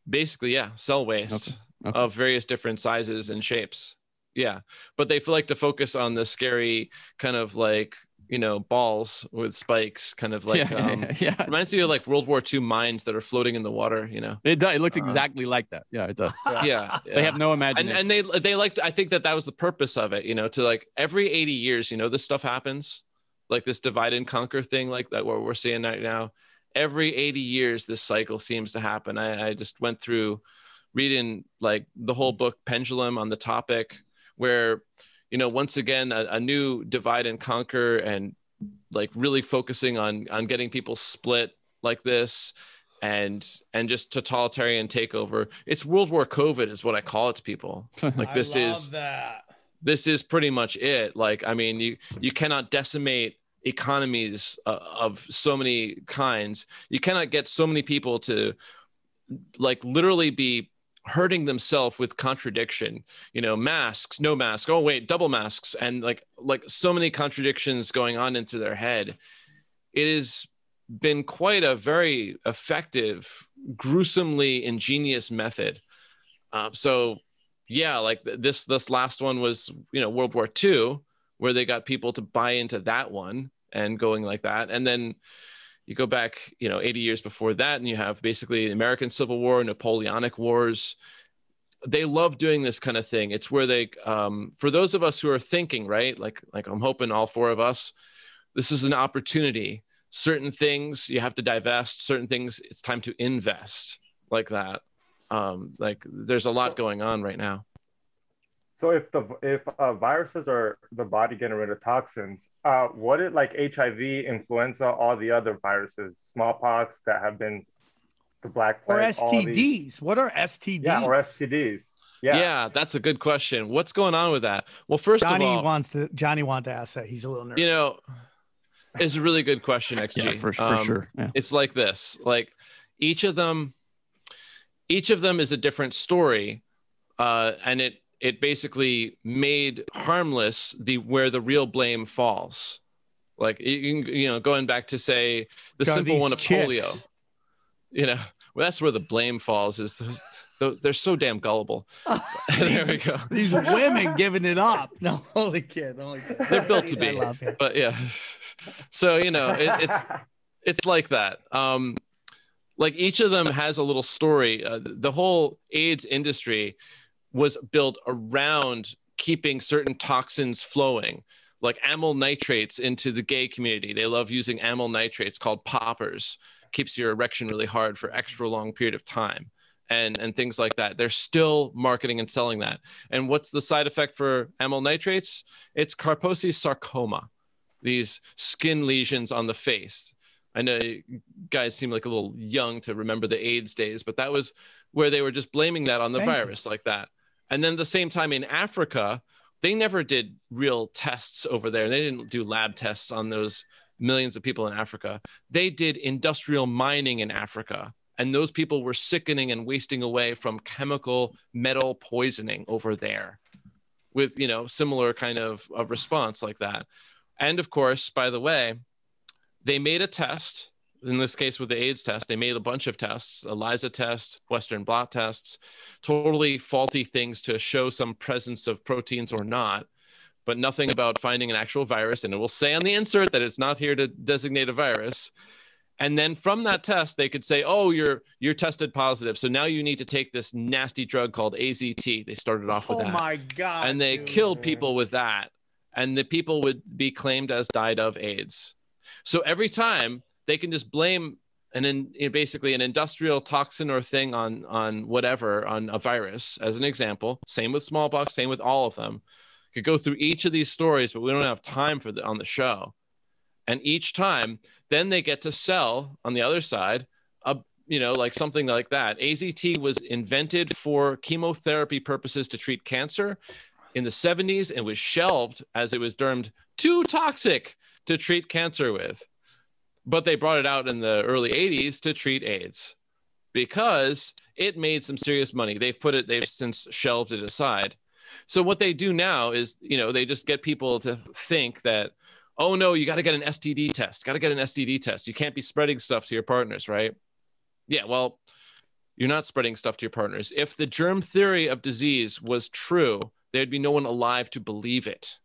Basically, yeah. Cell waste of various different sizes and shapes. Yeah. But they like to focus on the scary kind of like, you know, balls with spikes, kind of like, reminds me of like World War II mines that are floating in the water, you know. It does. It looks exactly like that. Yeah, it does. Yeah. They have no imagination. And they like to, I think that was the purpose of it, you know, to like every 80 years, you know, this stuff happens, like this divide and conquer thing, like that, what we're seeing right now. Every 80 years, this cycle seems to happen. I just went through reading like the whole book Pendulum on the topic, where, you know, once again, a new divide and conquer, and like really focusing on getting people split like this, and just totalitarian takeover. It's World War COVID is what I call it to people. Like this is pretty much it. Like, I mean, you cannot decimate economies of so many kinds. You cannot get so many people to like literally be hurting themselves with contradiction, you know, masks, no mask, oh wait, double masks, and like so many contradictions going on into their head. It has been quite a very effective, gruesomely ingenious method. So yeah, like this last one was, you know, World War II, where they got people to buy into that one and going like that. And then you go back, you know, 80 years before that, and you have basically the American Civil War, Napoleonic Wars. They love doing this kind of thing. It's where they, for those of us who are thinking, right, like I'm hoping all four of us, this is an opportunity. Certain things you have to divest, certain things it's time to invest, like that. Like there's a lot going on right now. So if viruses are the body getting rid of toxins, what is like HIV, influenza, all the other viruses, smallpox that have been the Black Plague, or STDs? What are STDs? Yeah, or STDs. Yeah, that's a good question. What's going on with that? Well, first Johnny of all, Johnny wanted to ask that. He's a little nervous. You know, it's a really good question, XG. Yeah, for sure. Yeah. It's like this: like each of them is a different story, and it basically made harmless where the real blame falls. Like you know, going back to say the simple one of polio, you know, that's where the blame falls. Is they're so damn gullible. There we go. These women giving it up. No, holy kid. They're built to be. I love it. But yeah, so it's like that. Like each of them has a little story. The whole AIDS industry was built around keeping certain toxins flowing, like amyl nitrates into the gay community. They love using amyl nitrates called poppers. Keeps your erection really hard for extra long period of time. And things like that. They're still marketing and selling that. And what's the side effect for amyl nitrates? It's Kaposi sarcoma, these skin lesions on the face. I know you guys seem like a little young to remember the AIDS days, but that was where they were just blaming that on the virus like that. And then at the same time in Africa, they never did real tests over there. They didn't do lab tests on those millions of people in Africa. They did industrial mining in Africa. And those people were sickening and wasting away from chemical metal poisoning over there with, similar kind of response like that. And of course, by the way, they made a test, in this case with the AIDS test, they made a bunch of tests, ELISA test, Western blot tests, totally faulty things to show some presence of proteins or not, but nothing about finding an actual virus. And it will say on the insert that it's not here to designate a virus. And then from that test, they could say, oh, you're tested positive. So now you need to take this nasty drug called AZT. They started off with that. Oh my God. And they killed people with that. And the people would be claimed as died of AIDS. So every time they can just blame basically an industrial toxin or thing on whatever, on a virus as an example. Same with smallpox, same with all of them. Could go through each of these stories, but we don't have time for on the show. And each time, then they get to sell on the other side, like something like that. AZT was invented for chemotherapy purposes to treat cancer. In the 70s, it was shelved as it was termed too toxic to treat cancer with. But they brought it out in the early 80s to treat AIDS because it made some serious money. They've since shelved it aside. So what they do now is, they just get people to think that, oh no, you got to get an STD test. You can't be spreading stuff to your partners, right? Yeah, well, you're not spreading stuff to your partners. If the germ theory of disease was true, there'd be no one alive to believe it.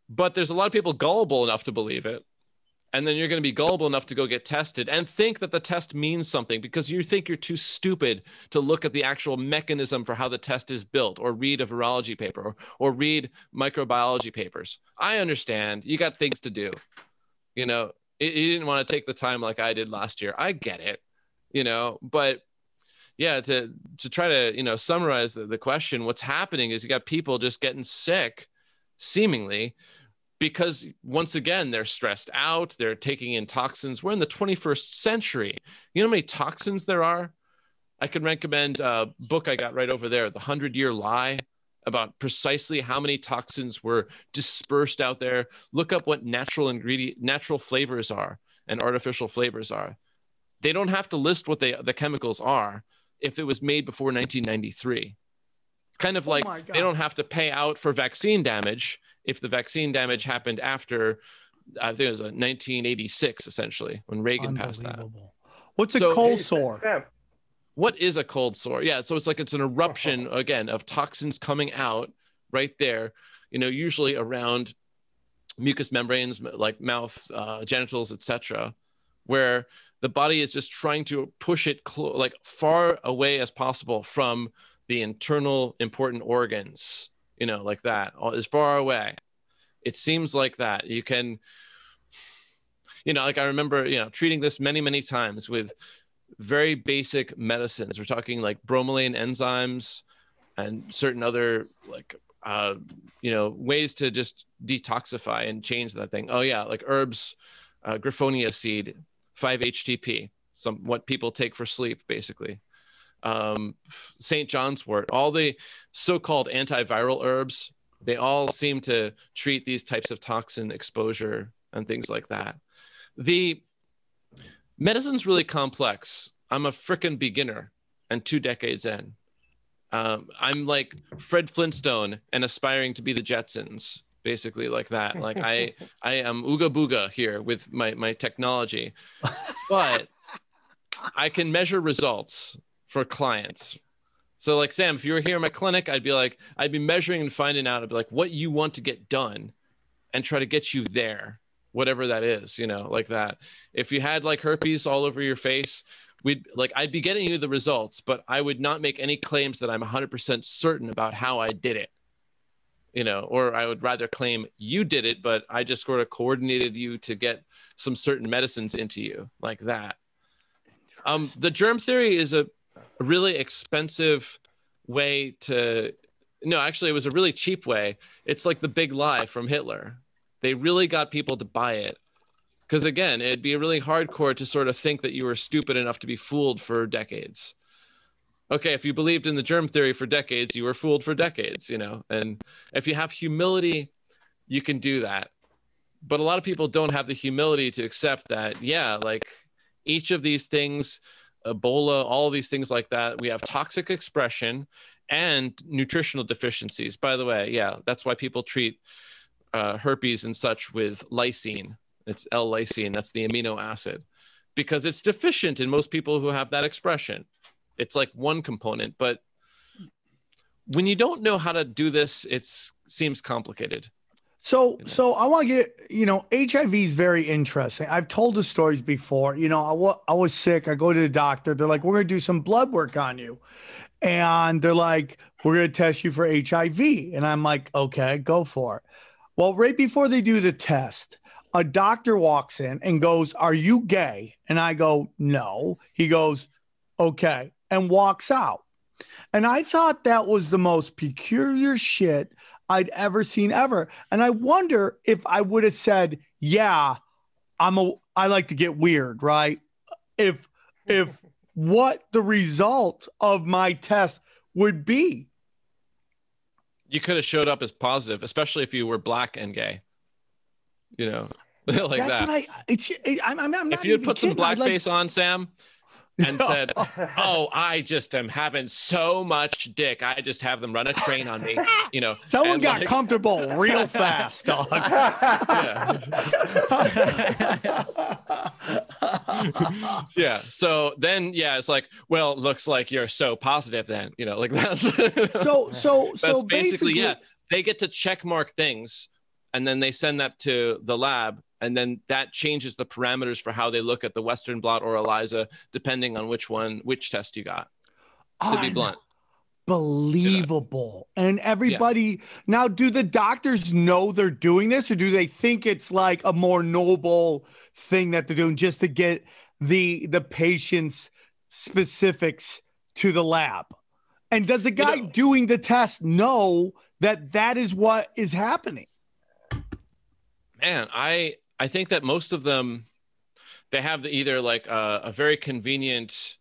But there's a lot of people gullible enough to believe it. And then you're going to be gullible enough to go get tested and think that the test means something because you think you're too stupid to look at the actual mechanism for how the test is built or read a virology paper or read microbiology papers. I understand. You got things to do. You didn't want to take the time like I did last year. I get it, but yeah, to try to, summarize the question, what's happening is you got people just getting sick seemingly because once again, they're stressed out. They're taking in toxins. We're in the 21st century. You know how many toxins there are? I can recommend a book I got right over there, The 100-Year Lie, about precisely how many toxins were dispersed out there. Look up what natural flavors are and artificial flavors are. They don't have to list what the chemicals are if it was made before 1993. Kind of like they don't have to pay out for vaccine damage if the vaccine damage happened after, I think it was 1986, essentially, when Reagan passed that. What's a cold sore? What is a cold sore? Yeah, so it's an eruption, again, of toxins coming out right there, usually around mucous membranes like mouth, genitals, etc., where the body is just trying to push it far away as possible from the internal important organs, like that, as far away. It seems like that. You can, I remember, treating this many, many times with very basic medicines. We're talking like bromelain enzymes and certain other ways to just detoxify and change that thing. Oh yeah, like herbs, griffonia seed, 5-HTP, what people take for sleep, basically. St. John's wort, all the so-called antiviral herbs, they all seem to treat these types of toxin exposure and things like that. The medicine's really complex. I'm a frickin' beginner and 2 decades in. I'm like Fred Flintstone and aspiring to be the Jetsons, basically like that. Like I am ooga booga here with my technology, but I can measure results for clients. So like, Sam, if you were here in my clinic, I'd be measuring and finding out, I'd be like, what you want to get done and try to get you there, whatever that is, like that. If you had like herpes all over your face, I'd be getting you the results, but I would not make any claims that I'm 100% certain about how I did it, or I would rather claim you did it, but I just sort of coordinated you to get some certain medicines into you, like that. The germ theory is a really expensive way no, actually it was a really cheap way. It's like the big lie from Hitler. They really got people to buy it. Because again, it'd be really hardcore to sort of think that you were stupid enough to be fooled for decades. Okay, if you believed in the germ theory for decades, you were fooled for decades, and if you have humility, you can do that. But a lot of people don't have the humility to accept that, yeah, like each of these things, Ebola, all of these things like that, we have toxic expression and nutritional deficiencies. By the way, yeah, that's why people treat herpes and such with lysine. It's L-lysine, that's the amino acid, because it's deficient in most people who have that expression. It's like one component, but when you don't know how to do this, it seems complicated. So I want to get, HIV is very interesting. I've told the stories before. I was sick. I go to the doctor. They're like, we're going to do some blood work on you. And they're like, we're going to test you for HIV. And I'm like, okay, go for it. Well, right before they do the test, a doctor walks in and goes, are you gay? And I go, no. He goes, okay, and walks out. And I thought that was the most peculiar shit I'd ever seen ever. And I wonder if I would have said, yeah, I like to get weird, right? If what the result of my test would be. You could have showed up as positive, especially if you were black and gay, like that's that. I'm not if you had put some kidding. blackface on, Sam, and said, oh, I just am having so much dick. I just have them run a train on me, Someone got comfortable real fast, dog. Yeah. So then, it's like, well, looks like you're so positive then, like that's. So basically, they get to check mark things and then they send that to the lab. And then that changes the parameters for how they look at the Western blot or ELISA, depending on which test you got, to be blunt. Believable. And everybody, now, do the doctors know they're doing this, or do they think it's like a more noble thing that they're doing just to get the patient's specifics to the lab? And does the guy doing the test know that is what is happening? Man, I think that most of them, they have either like a very convenient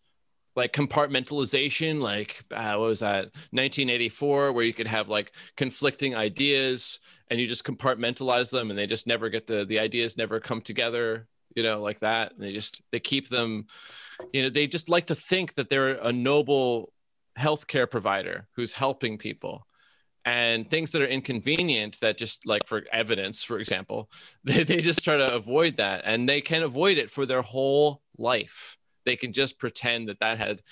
like compartmentalization, like what was that, 1984, where you could have like conflicting ideas and you just compartmentalize them and they just never get the ideas never come together, like that. And they keep them, they just like to think that they're a noble healthcare provider who's helping people. And things that are inconvenient, that just like for evidence, for example, they just try to avoid that, and they can avoid it for their whole life. They can just pretend that had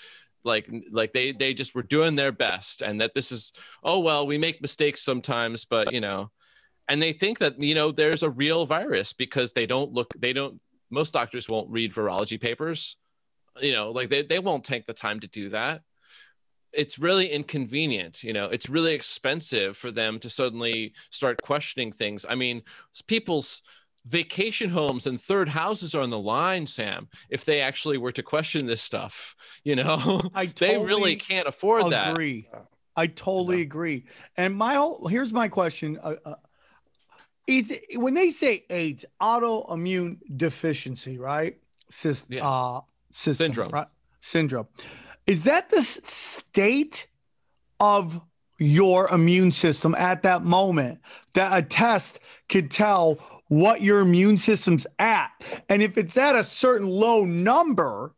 like they just were doing their best, and that this is, oh, well, we make mistakes sometimes, but and they think that, there's a real virus because most doctors won't read virology papers, like they won't take the time to do that. It's really inconvenient, it's really expensive for them to suddenly start questioning things. I mean, people's vacation homes and third houses are on the line, Sam, if they actually were to question this stuff, they really can't afford that. I totally agree. And here's my question. Is when they say AIDS, autoimmune deficiency, right? Syndrome, right? Syndrome. Is that the state of your immune system at that moment that a test could tell what your immune system's at? And if it's at a certain low number,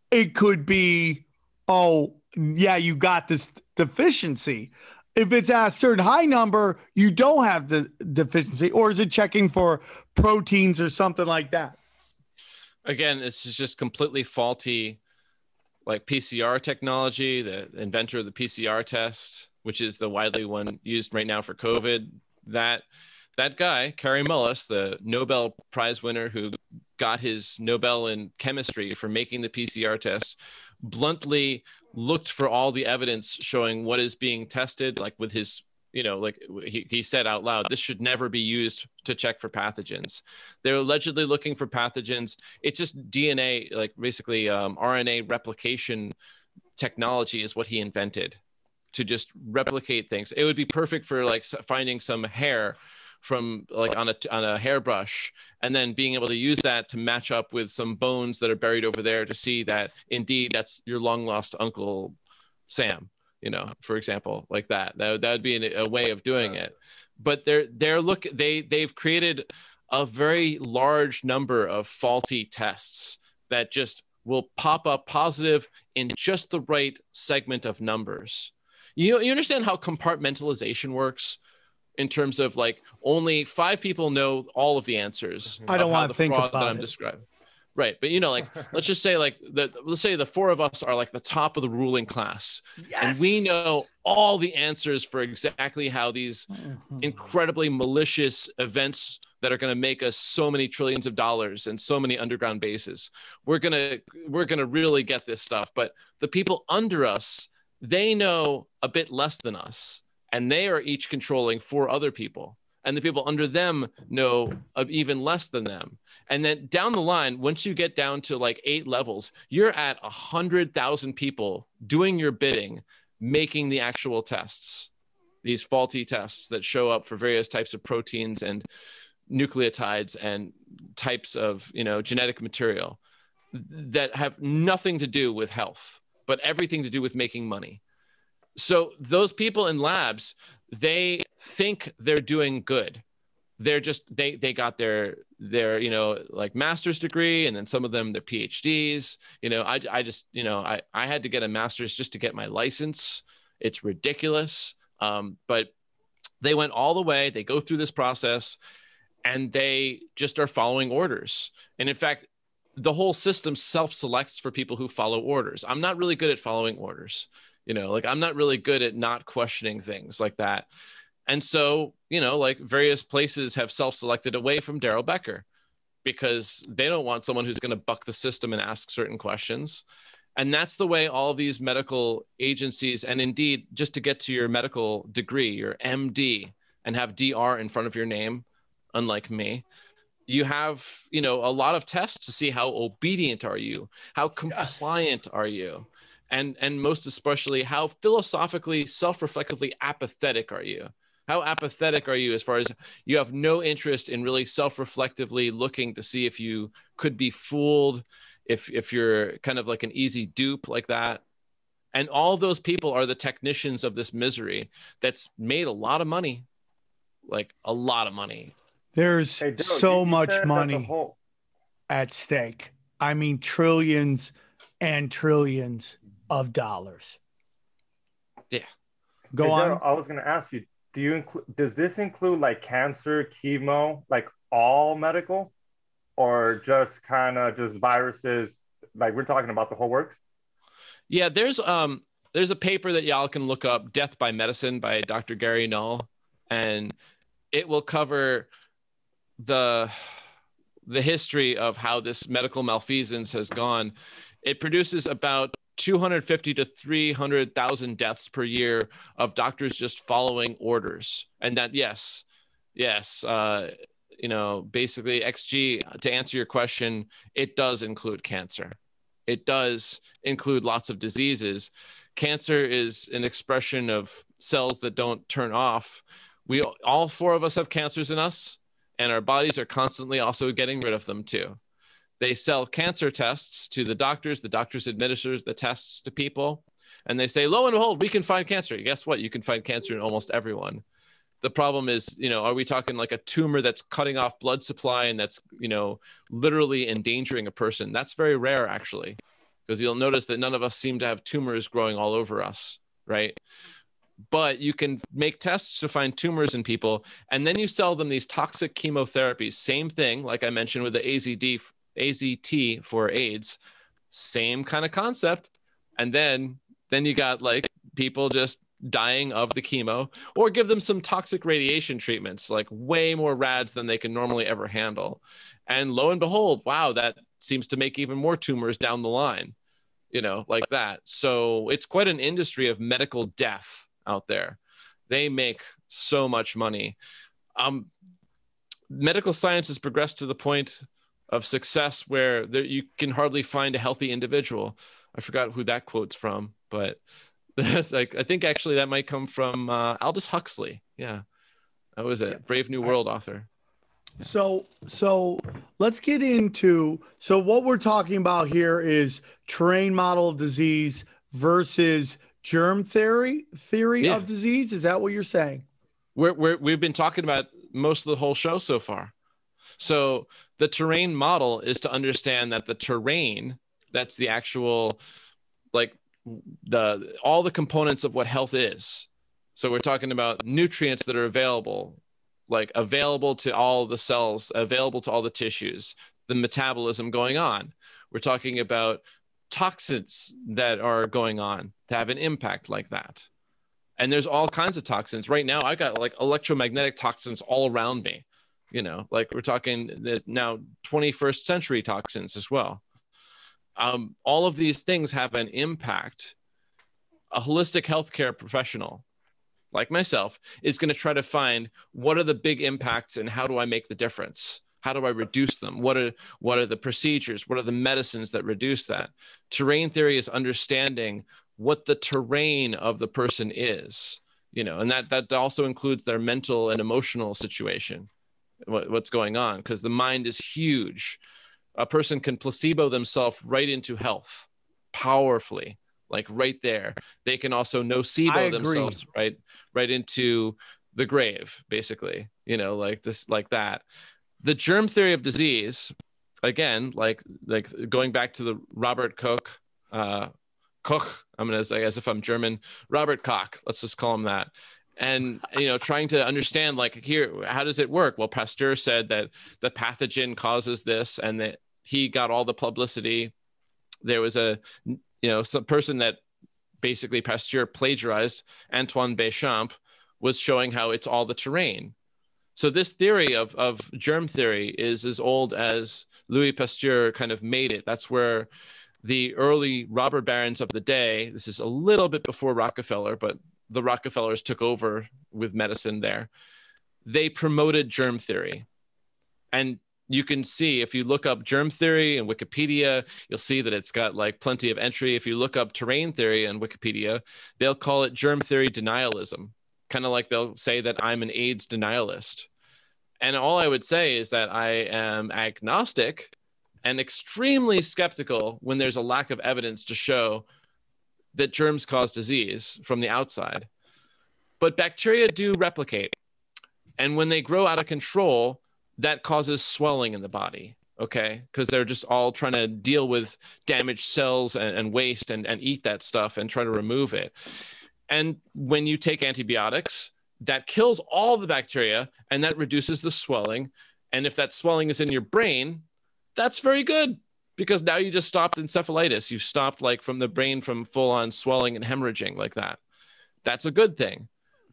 it could be, oh, yeah, you got this deficiency. If it's at a certain high number, you don't have the deficiency. Or is it checking for proteins or something like that? Again, this is just completely faulty, like PCR technology. The inventor of the PCR test, which is the widely one used right now for COVID, that guy, Kary Mullis, the Nobel Prize winner who got his Nobel in chemistry for making the PCR test, bluntly looked for all the evidence showing what is being tested, like with his, like he said out loud, this should never be used to check for pathogens. They're allegedly looking for pathogens. It's just DNA, like basically RNA replication technology is what he invented to just replicate things. It would be perfect for like finding some hair from like on a hairbrush, and then being able to use that to match up with some bones that are buried over there to see that indeed that's your long lost Uncle Sam, for example, like that. That would be a way of doing it. But they've created a very large number of faulty tests that just will pop up positive in just the right segment of numbers. You understand how compartmentalization works? In terms of like only 5 people know all of the answers. I don't want to think about that I'm describing. Right. But like, let's just say like let's say the 4 of us are like the top of the ruling class. Yes! And we know all the answers for exactly how these incredibly malicious events that are going to make us so many trillions of dollars and so many underground bases. We're going to really get this stuff. But the people under us, they know a bit less than us. And they are each controlling 4 other people. And the people under them know of even less than them. And then down the line, once you get down to like 8 levels, you're at 100,000 people doing your bidding, making the actual tests, these faulty tests that show up for various types of proteins and nucleotides and types of, genetic material that have nothing to do with health, but everything to do with making money. So those people in labs, they think they're doing good. They're just, they got their like master's degree, and then some of them, their PhDs. I had to get a master's just to get my license. It's ridiculous. But they went all the way, they go through this process, and they just are following orders. And in fact, the whole system self-selects for people who follow orders. I'm not really good at following orders. Like I'm not really good at not questioning things like that. And so, like various places have self-selected away from Darrell Becker because they don't want someone who's going to buck the system and ask certain questions. And that's the way all these medical agencies, and indeed, just to get to your medical degree, your MD, and have DR in front of your name, unlike me, you have, a lot of tests to see how obedient are you, how compliant are you. And most especially, how philosophically, self-reflectively apathetic are you? How apathetic are you as far as you have no interest in really self-reflectively looking to see if you could be fooled, if you're kind of like an easy dupe like that? And all those people are the technicians of this misery that's made a lot of money, like a lot of money. There's so much money at stake. I mean, trillions and trillions of dollars. Yeah. Go on. I was going to ask you, does this include like cancer, chemo, like all medical, or just kind of just viruses? Like we're talking about the whole works? Yeah, there's a paper that y'all can look up, Death by Medicine by Dr. Gary Null, and it will cover the history of how this medical malfeasance has gone. It produces about 250 to 300,000 deaths per year of doctors just following orders. And that, yes, basically XG, to answer your question, it does include cancer. It does include lots of diseases. Cancer is an expression of cells that don't turn off. All 4 of us have cancers in us, and our bodies are constantly also getting rid of them too. They sell cancer tests to the doctors administers the tests to people, and they say, lo and behold, we can find cancer. Guess what? You can find cancer in almost everyone. The problem is, are we talking like a tumor that's cutting off blood supply and that's, literally endangering a person? That's very rare, actually, because you'll notice that none of us seem to have tumors growing all over us, right? But you can make tests to find tumors in people, and then you sell them these toxic chemotherapies. Same thing, like I mentioned with the AZD AZT for AIDS, same kind of concept. And then you got like people just dying of the chemo, or give them some toxic radiation treatments, like way more rads than they can normally ever handle. And lo and behold, wow, that seems to make even more tumors down the line, you know, like that. So it's quite an industry of medical death out there. They make so much money. Medical science has progressed to the point of success where you can hardly find a healthy individual. I forgot who that quote's from, but like, I think actually that might come from Aldous Huxley. Yeah, that was a Brave New World author. So let's get into, so what we're talking about here is terrain model of disease versus germ theory of disease. Is that what you're saying? We've been talking about most of the whole show so far. So the terrain model is to understand that the terrain, that's the actual, like all the components of what health is. So we're talking about nutrients that are available, like available to all the cells, available to all the tissues, the metabolism going on. We're talking about toxins that are going on to have an impact like that. And there's all kinds of toxins. Right now, I got like electromagnetic toxins all around me, you know, like we're talking now 21st century toxins as well. All of these things have an impact. A holistic healthcare professional like myself is going to try to find what are the big impacts and how do I make the difference? How do I reduce them? What are the procedures? What are the medicines that reduce that? Terrain theory is understanding what the terrain of the person is, you know, and that also includes their mental and emotional situation, what's going on, because the mind is huge. A person can placebo themselves right into health powerfully, like right there. They can also nocebo themselves right into the grave, basically, you know, like this, like that. The germ theory of disease, again, like going back to the Robert Koch, I'm going to say, as if I'm German, Robert Koch, let's just call him that. And, you know, trying to understand, like, here, how does it work? Well, Pasteur said that the pathogen causes this, and that he got all the publicity. There was some person that basically Pasteur plagiarized, Antoine Béchamp, was showing how it's all the terrain. So this theory of germ theory is as old as Louis Pasteur kind of made it. That's where the early robber barons of the day, this is a little bit before Rockefeller, but the Rockefellers took over with medicine there. They promoted germ theory. And you can see, if you look up germ theory in Wikipedia, you'll see that it's got like plenty of entry. If you look up terrain theory in Wikipedia, they'll call it germ theory denialism. Kind of like they'll say that I'm an AIDS denialist. And all I would say is that I am agnostic and extremely skeptical when there's a lack of evidence to show that germs cause disease from the outside. But bacteria do replicate. And when they grow out of control, that causes swelling in the body, okay? Because they're just all trying to deal with damaged cells and waste and eat that stuff and try to remove it. And when you take antibiotics, that kills all the bacteria and that reduces the swelling. And if that swelling is in your brain, that's very good, because now you just stopped encephalitis. You stopped like from the brain from full on swelling and hemorrhaging like that. That's a good thing.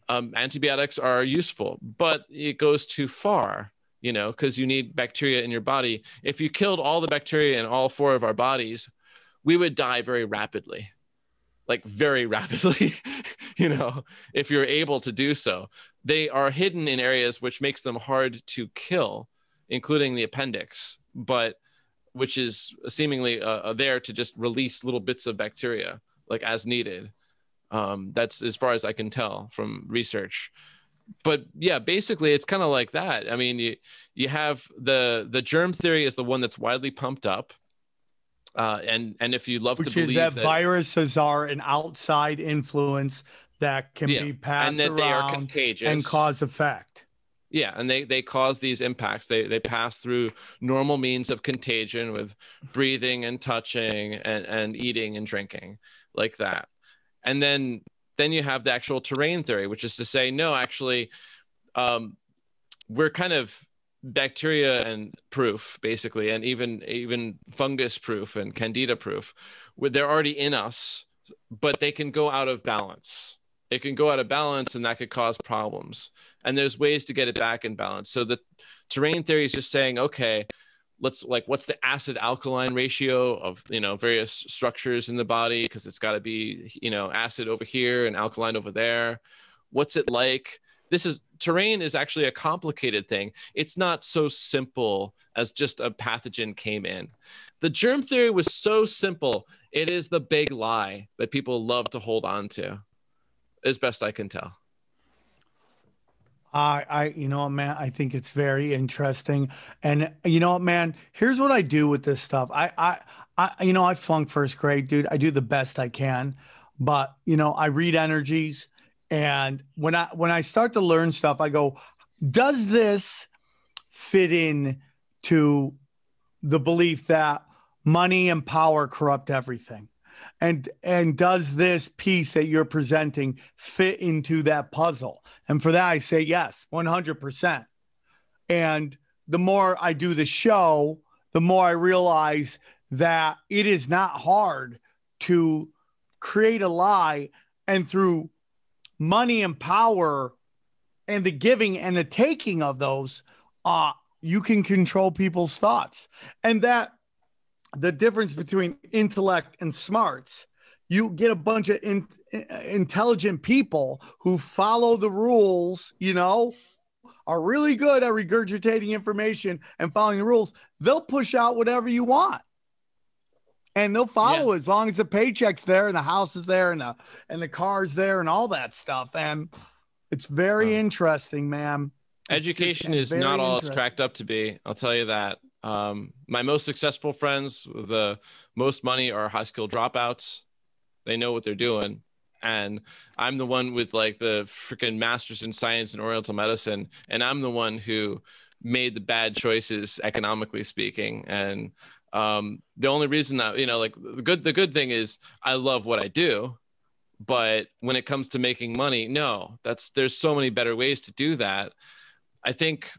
Antibiotics are useful, but it goes too far, you know, because you need bacteria in your body. If you killed all the bacteria in all four of our bodies, we would die very rapidly, like very rapidly, you know, if you're able to do so. They are hidden in areas which makes them hard to kill, including the appendix, but which is seemingly there to just release little bits of bacteria like as needed. That's as far as I can tell from research. But yeah, basically it's kind of like that. I mean, you have the germ theory is the one that's widely pumped up. And if you love to believe that viruses are an outside influence that can be passed and that around they are contagious and cause effect. Yeah, and they cause these impacts. They pass through normal means of contagion with breathing and touching and eating and drinking like that. And then you have the actual terrain theory, which is to say, no, actually, we're kind of bacteria and proof, basically, and even fungus proof and candida proof. They're already in us, but they can go out of balance. It can go out of balance, and that could cause problems. And there's ways to get it back in balance. So the terrain theory is just saying, okay, let's what's the acid alkaline ratio of, various structures in the body? Because it's got to be, acid over here and alkaline over there. What's it like? Terrain is actually a complicated thing. It's not so simple as just a pathogen came in. The germ theory was so simple. It is the big lie that people love to hold on to, as best I can tell. You know what, man, I think it's very interesting. And you know what, man, here's what I do with this stuff. I flunked first grade, dude. I do the best I can, but I read energies. And when I start to learn stuff, I go, does this fit in to the belief that money and power corrupt everything? And does this piece that you're presenting fit into that puzzle? And for that, I say yes, 100%. And the more I do the show, the more I realize that it is not hard to create a lie, and through money and power and the giving and the taking of those, you can control people's thoughts. And that the difference between intellect and smarts, you get a bunch of intelligent people who follow the rules, are really good at regurgitating information and following the rules. They'll push out whatever you want. And they'll follow as long as the paycheck's there and the house is there and the car's there and all that stuff. And it's very interesting, man. Education is not all it's cracked up to be. I'll tell you that. My most successful friends with the most money are high school dropouts. They know what they're doing. And I'm the one with the freaking master's in science and oriental medicine. And I'm the one who made the bad choices, economically speaking. And the only reason that, the good thing is I love what I do, but when it comes to making money, no, there's so many better ways to do that. I think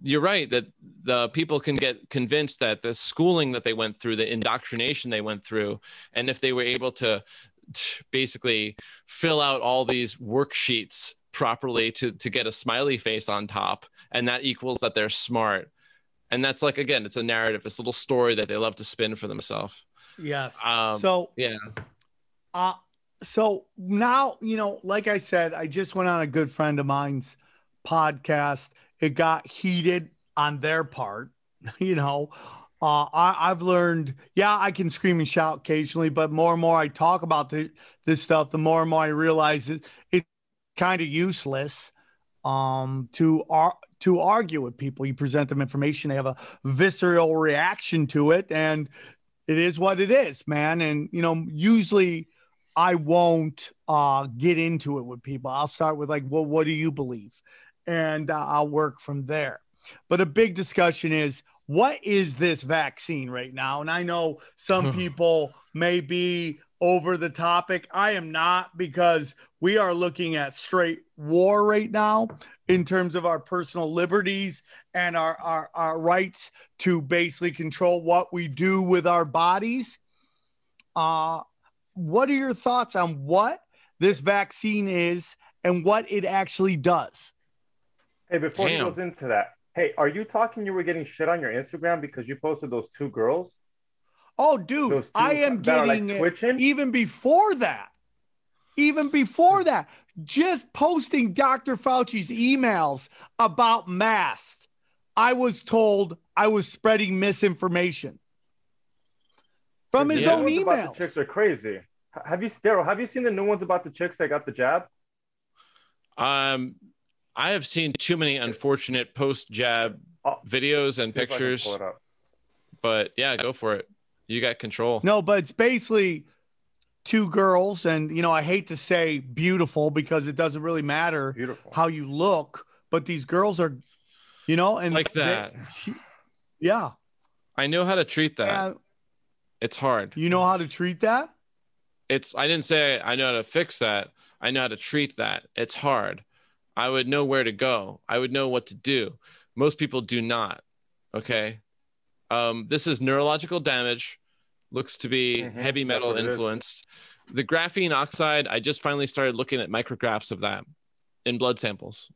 you're right that the people can get convinced that the schooling that they went through, the indoctrination they went through, and if they were able to basically fill out all these worksheets properly to get a smiley face on top, and that equals that they're smart. And that's again, it's a narrative, it's a little story that they love to spin for themselves. Yes. So now, like I said, I just went on a good friend of mine's podcast. It got heated on their part. I've learned, I can scream and shout occasionally, but more and more I talk about this stuff, the more and more I realize it's kind of useless to argue with people. You present them information, they have a visceral reaction to it, and it is what it is, man. And usually I won't get into it with people. I'll start with well, what do you believe? And I'll work from there. But a big discussion is, what is this vaccine right now? And I know some people may be over the topic. I am not, because we are looking at straight war right now in terms of our personal liberties and our rights to basically control what we do with our bodies. What are your thoughts on what this vaccine is and what it actually does? Hey, before he goes into that, hey, are you talking you were getting shit on your Instagram because you posted those two girls? Oh, dude, I am getting it even before that. Even before that, just posting Dr. Fauci's emails about masks. I was told I was spreading misinformation from his own emails. About the chicks are crazy. Daryl, have you seen the new ones about the chicks that got the jab? I have seen too many unfortunate post-jab videos and pictures. But yeah, go for it. You got control. No, but it's basically two girls, and I hate to say beautiful because it doesn't really matter how you look, but these girls are, and like that. Yeah. I know how to treat that. It's hard. You know how to treat that? I didn't say I know how to fix that. I know how to treat that. It's hard. I would know where to go. I would know what to do. Most people do not. Okay. This is neurological damage. Looks to be heavy metal influenced. The graphene oxide, I just finally started looking at micrographs of that in blood samples.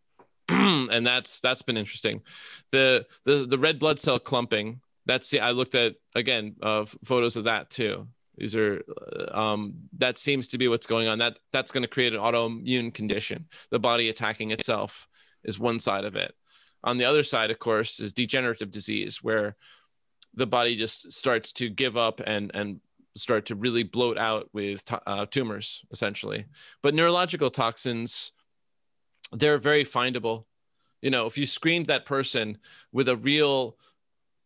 And that's been interesting. The red blood cell clumping, I looked at, again, photos of that too. These are that seems to be what's going on. That's going to create an autoimmune condition. The body attacking itself is one side of it. On the other side, of course, is degenerative disease, where the body just starts to give up and start to really bloat out with tumors, essentially. But neurological toxins, they're very findable. You know, if you screened that person with a real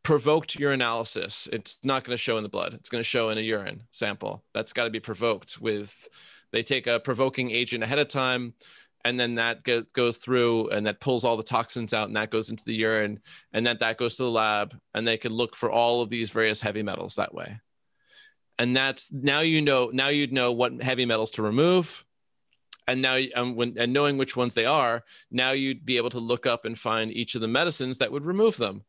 provoked urinalysis, it's not going to show in the blood. It's going to show in a urine sample. That's got to be provoked with, they take a provoking agent ahead of time, and then that goes through and that pulls all the toxins out, and that goes into the urine, and that goes to the lab, and they can look for all of these various heavy metals that way. And that's, now you'd know what heavy metals to remove. And now, and knowing which ones they are, now you'd be able to look up and find each of the medicines that would remove them.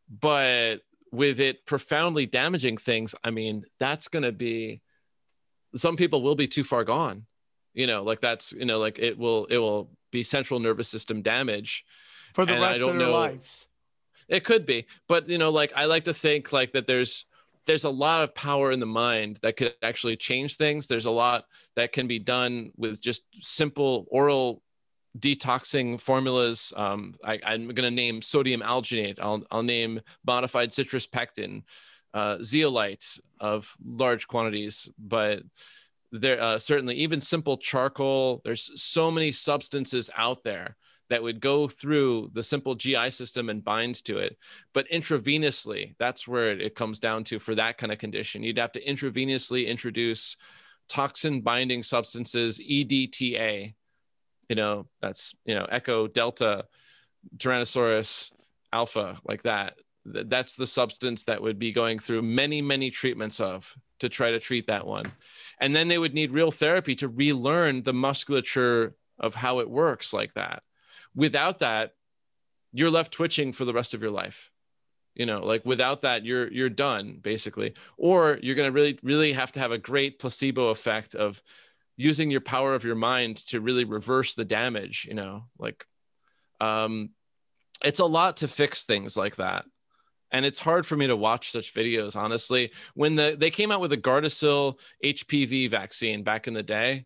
But with it profoundly damaging things, I mean, that's going to be, some people will be too far gone, you know, like that's, you know, like it will be central nervous system damage for the rest of their lives. It could be, but you know, like I like to think like that there's a lot of power in the mind that could actually change things. There's a lot that can be done with just simple oral detoxing formulas. I'm going to name sodium alginate. I'll name modified citrus pectin, zeolite of large quantities, but there certainly even simple charcoal. There's so many substances out there that would go through the simple GI system and bind to it. But intravenously, that's where it comes down to for that kind of condition. You'd have to intravenously introduce toxin binding substances, EDTA, you know, that's, you know, Echo, Delta, Tyrannosaurus, Alpha, like that. That's the substance that would be going through many, many treatments to try to treat that one. And then they would need real therapy to relearn the musculature of how it works like that. Without that, you're left twitching for the rest of your life. You know, like without that, you're done basically. Or you're going to really, really have to have a great placebo effect of using your power of your mind to really reverse the damage, you know, like it's a lot to fix things like that. And it's hard for me to watch such videos, honestly. When they came out with the Gardasil HPV vaccine back in the day,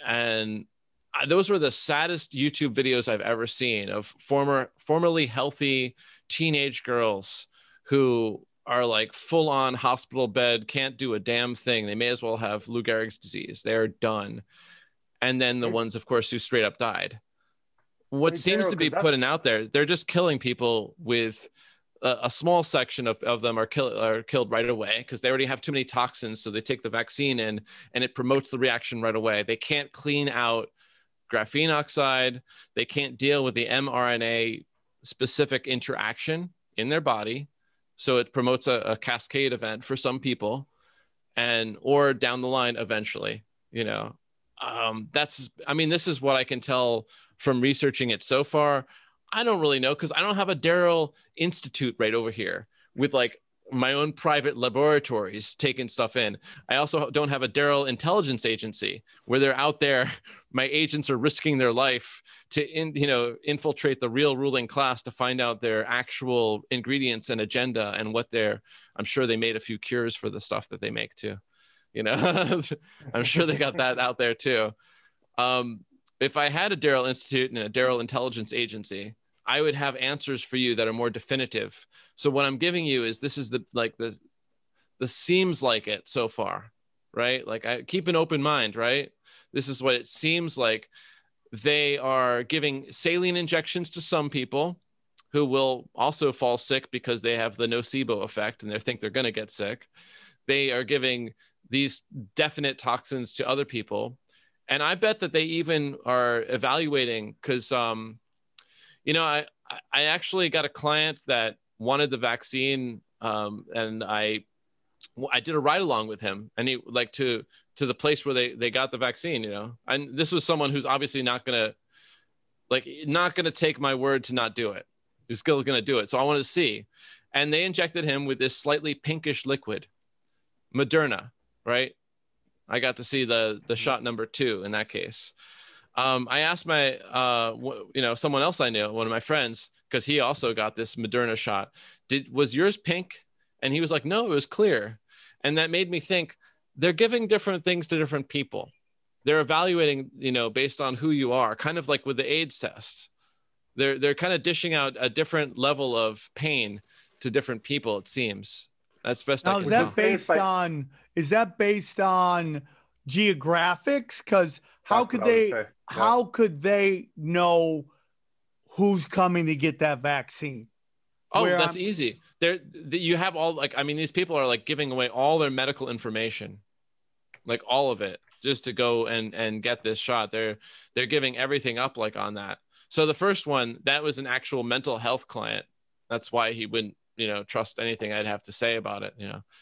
and those were the saddest YouTube videos I've ever seen of formerly healthy teenage girls who are like full on hospital bed, can't do a damn thing. They may as well have Lou Gehrig's disease. They're done. And then the ones, of course, who straight up died. What seems to be putting out there, they're just killing people with a small section of them are killed right away because they already have too many toxins. So they take the vaccine in and it promotes the reaction right away. They can't clean out graphene oxide. They can't deal with the mRNA specific interaction in their body. So it promotes a cascade event for some people or down the line eventually, you know. This is what I can tell from researching it so far. I don't really know because I don't have a Darrell Institute right over here with like my own private laboratories taking stuff in. I also don't have a Darrell Intelligence Agency where they're out there. My agents are risking their life to infiltrate the real ruling class to find out their actual ingredients and agenda and what I'm sure they made a few cures for the stuff that they make too. You know, I'm sure they got that out there too. If I had a Darrell Institute and a Darrell Intelligence Agency, I would have answers for you that are more definitive. So what I'm giving you is this is the seems like it so far, right? Like I keep an open mind, right? This is what it seems like. They are giving saline injections to some people who will also fall sick because they have the nocebo effect and they think they're going to get sick. They are giving these definite toxins to other people. And I bet that they even are evaluating because, I actually got a client that wanted the vaccine, and I did a ride along with him, and he like to the place where they got the vaccine, you know. And this was someone who's obviously not gonna take my word to not do it. He's still going to do it. So I wanted to see. And they injected him with this slightly pinkish liquid, Moderna, right? I got to see the shot number 2 in that case. I asked my, someone else I knew, one of my friends, because he also got this Moderna shot. Was yours pink? And he was like, no, it was clear. And that made me think they're giving different things to different people. They're evaluating, based on who you are, kind of like with the AIDS test. They're kind of dishing out a different level of pain to different people, it seems. That's best now, I can is that tell. based on geographics? Because how could they know who's coming to get that vaccine? Oh, that's easy. You have all, these people are like giving away all their medical information, like all of it, just to go and get this shot. They're giving everything up like on that. So the first one, that was an actual mental health client. That's why he wouldn't, trust anything I'd have to say about it.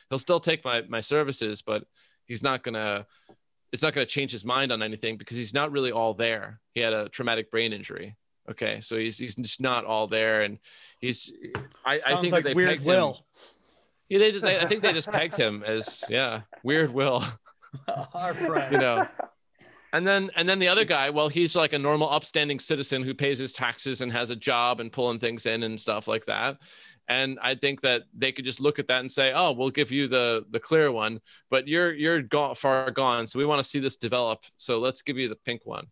He'll still take my services, but it's not going to change his mind on anything because he's not really all there. He had a traumatic brain injury. Okay. So he's just not all there. And I think like that they Weird pegged Will. him. Yeah, I think they just pegged him as, Weird Will. Our friend. And then the other guy, well, he's like a normal upstanding citizen who pays his taxes and has a job and pulling things in and stuff like that. And I think that they could just look at that and say, oh, we'll give you the clear one, but you're far gone. So we want to see this develop. So let's give you the pink one,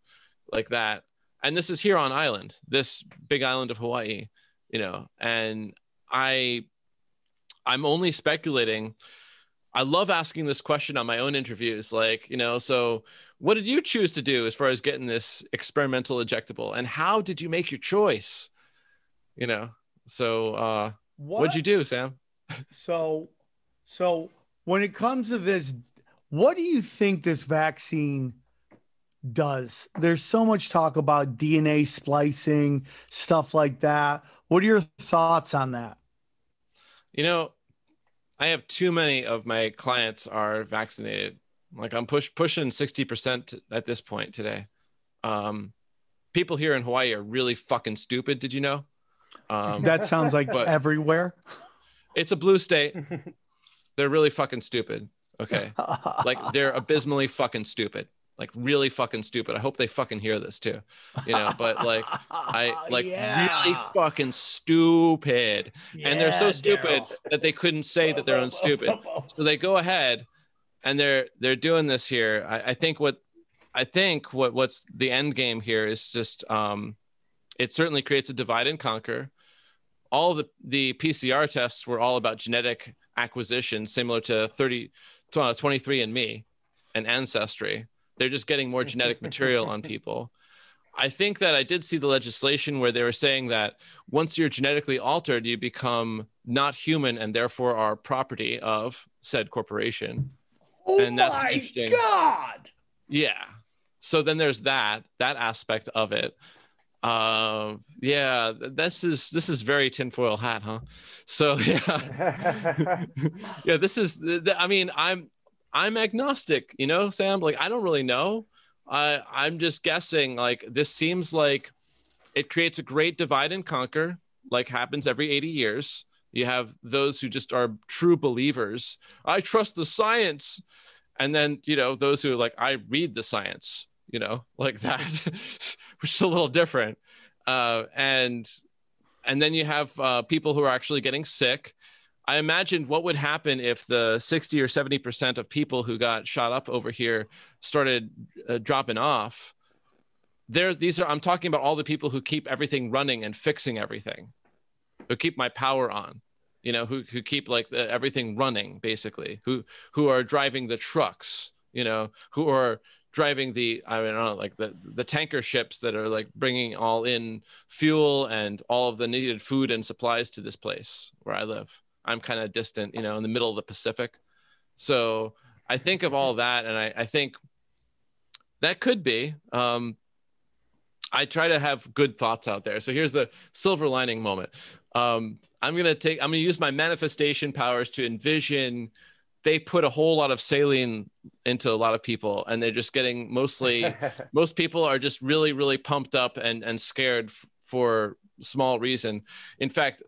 like that. And this is here on island, this big island of Hawaii, and I'm only speculating. I love asking this question on my own interviews. So what did you choose to do as far as getting this experimental injectable, and how did you make your choice? So what'd you do, Sam? So when it comes to this, what do you think this vaccine does? There's so much talk about DNA splicing, stuff like that. What are your thoughts on that? I have too many of my clients are vaccinated. Like I'm pushing 60% at this point today. People here in Hawaii are really fucking stupid. Did you know? That sounds like everywhere. It's a blue state. They're really fucking stupid. Okay. Like they're abysmally fucking stupid. Like really fucking stupid. I hope they fucking hear this too. But really fucking stupid. And they're so stupid that they couldn't say that they're unstupid. So they go ahead and they're doing this here. I think what's the end game here is just it certainly creates a divide and conquer. All the PCR tests were all about genetic acquisition, similar to 23andMe and Ancestry. They're just getting more genetic material on people. I think that I did see the legislation where they were saying that once you're genetically altered, you become not human and therefore are property of said corporation. Oh, and that's my interesting. God. Yeah. So then there's that aspect of it. This is very tinfoil hat, huh? So this is, I'm agnostic, Sam, like, I don't really know. I'm just guessing, like, this seems like it creates a great divide and conquer, like happens every 80 years. You have those who just are true believers. I trust the science. And then, those who are like, I read the science, like that, which is a little different. And then you have people who are actually getting sick. I imagined what would happen if the 60 or 70% of people who got shot up over here started dropping off. I'm talking about all the people who keep everything running and fixing everything, who keep my power on, who keep like everything running, basically, who are driving the trucks, who are driving the tanker ships that are like bringing all in fuel and all of the needed food and supplies to this place where I live. I'm kind of distant, in the middle of the Pacific. So I think of all that, and I think that could be. I try to have good thoughts out there. So here's the silver lining moment. I'm gonna use my manifestation powers to envision. They put a whole lot of saline into a lot of people, and they're just getting most people are just really, really pumped up and scared for small reason. In fact,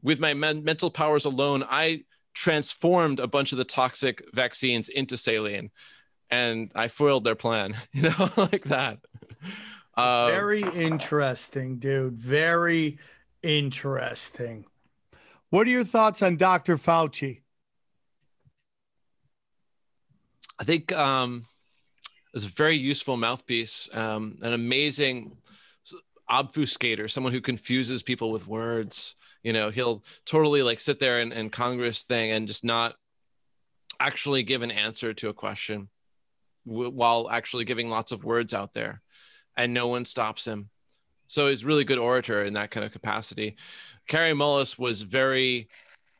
with my mental powers alone, I transformed a bunch of the toxic vaccines into saline, and I foiled their plan, you know, like that. Very interesting, dude. Very interesting. What are your thoughts on Dr. Fauci? I think it's a very useful mouthpiece, an amazing obfuscator, someone who confuses people with words. You know, he'll totally like sit there and Congress thing and just not actually give an answer to a question while actually giving lots of words out there, and no one stops him. So he's a really good orator in that kind of capacity. Carrie Mullis was very,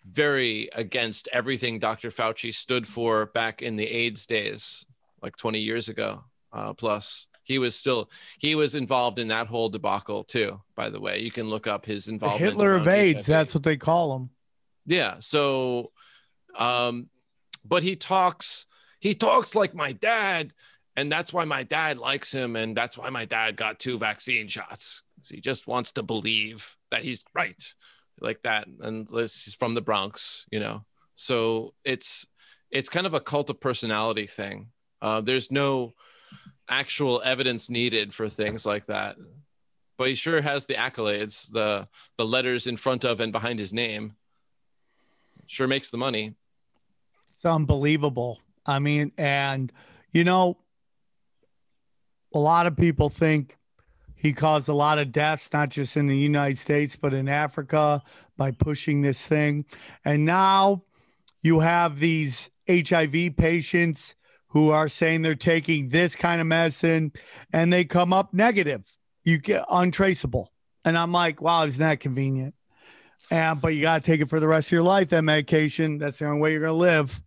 very against everything Dr. Fauci stood for back in the AIDS days, like 20 years ago. Plus, he was involved in that whole debacle too, by the way. You can look up his involvement. The Hitler of AIDS, that's what they call him. Yeah. So, but he talks like my dad, and that's why my dad likes him, and that's why my dad got 2 vaccine shots. He just wants to believe that he's right, like that. And he's from the Bronx, you know. So it's kind of a cult of personality thing. There's no actual evidence needed for things like that, but he sure has the accolades, the letters in front of and behind his name. Sure makes the money. It's unbelievable. I mean, and you know, a lot of people think he caused a lot of deaths, not just in the United States, but in Africa by pushing this thing. And now you have these HIV patients who are saying they're taking this kind of medicine and they come up negative. You get untraceable. And I'm like, wow, isn't that convenient? But you got to take it for the rest of your life, that medication. That's the only way you're going to live,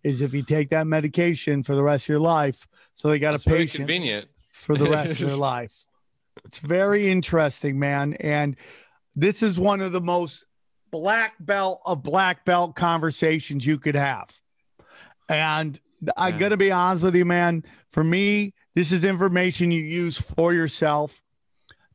is if you take that medication for the rest of your life. So they got a patient convenient for the rest of their life. It's very interesting, man. And this is one of the most black belt of black belt conversations you could have. And I got to be honest with you, man. For me, this is information you use for yourself,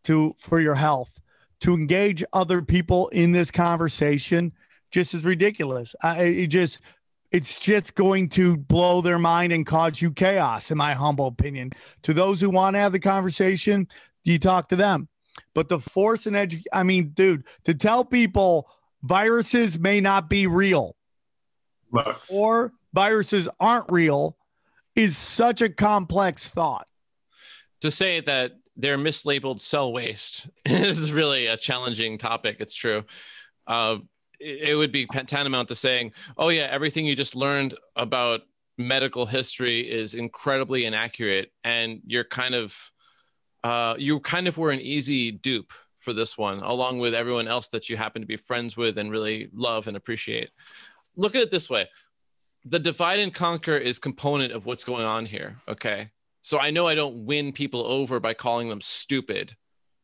for your health. To engage other people in this conversation just is ridiculous. It's just going to blow their mind and cause you chaos, in my humble opinion. To those who want to have the conversation, you talk to them. But the force and I mean, dude, to tell people viruses may not be real, or viruses aren't real, is such a complex thought. To say that they're mislabeled cell waste is really a challenging topic. It's true. It would be tantamount to saying, oh yeah, everything you just learned about medical history is incredibly inaccurate, and you kind of were an easy dupe for this one, along with everyone else that you happen to be friends with and really love and appreciate. Look at it this way. The divide and conquer is component of what's going on here. Okay. So I know I don't win people over by calling them stupid,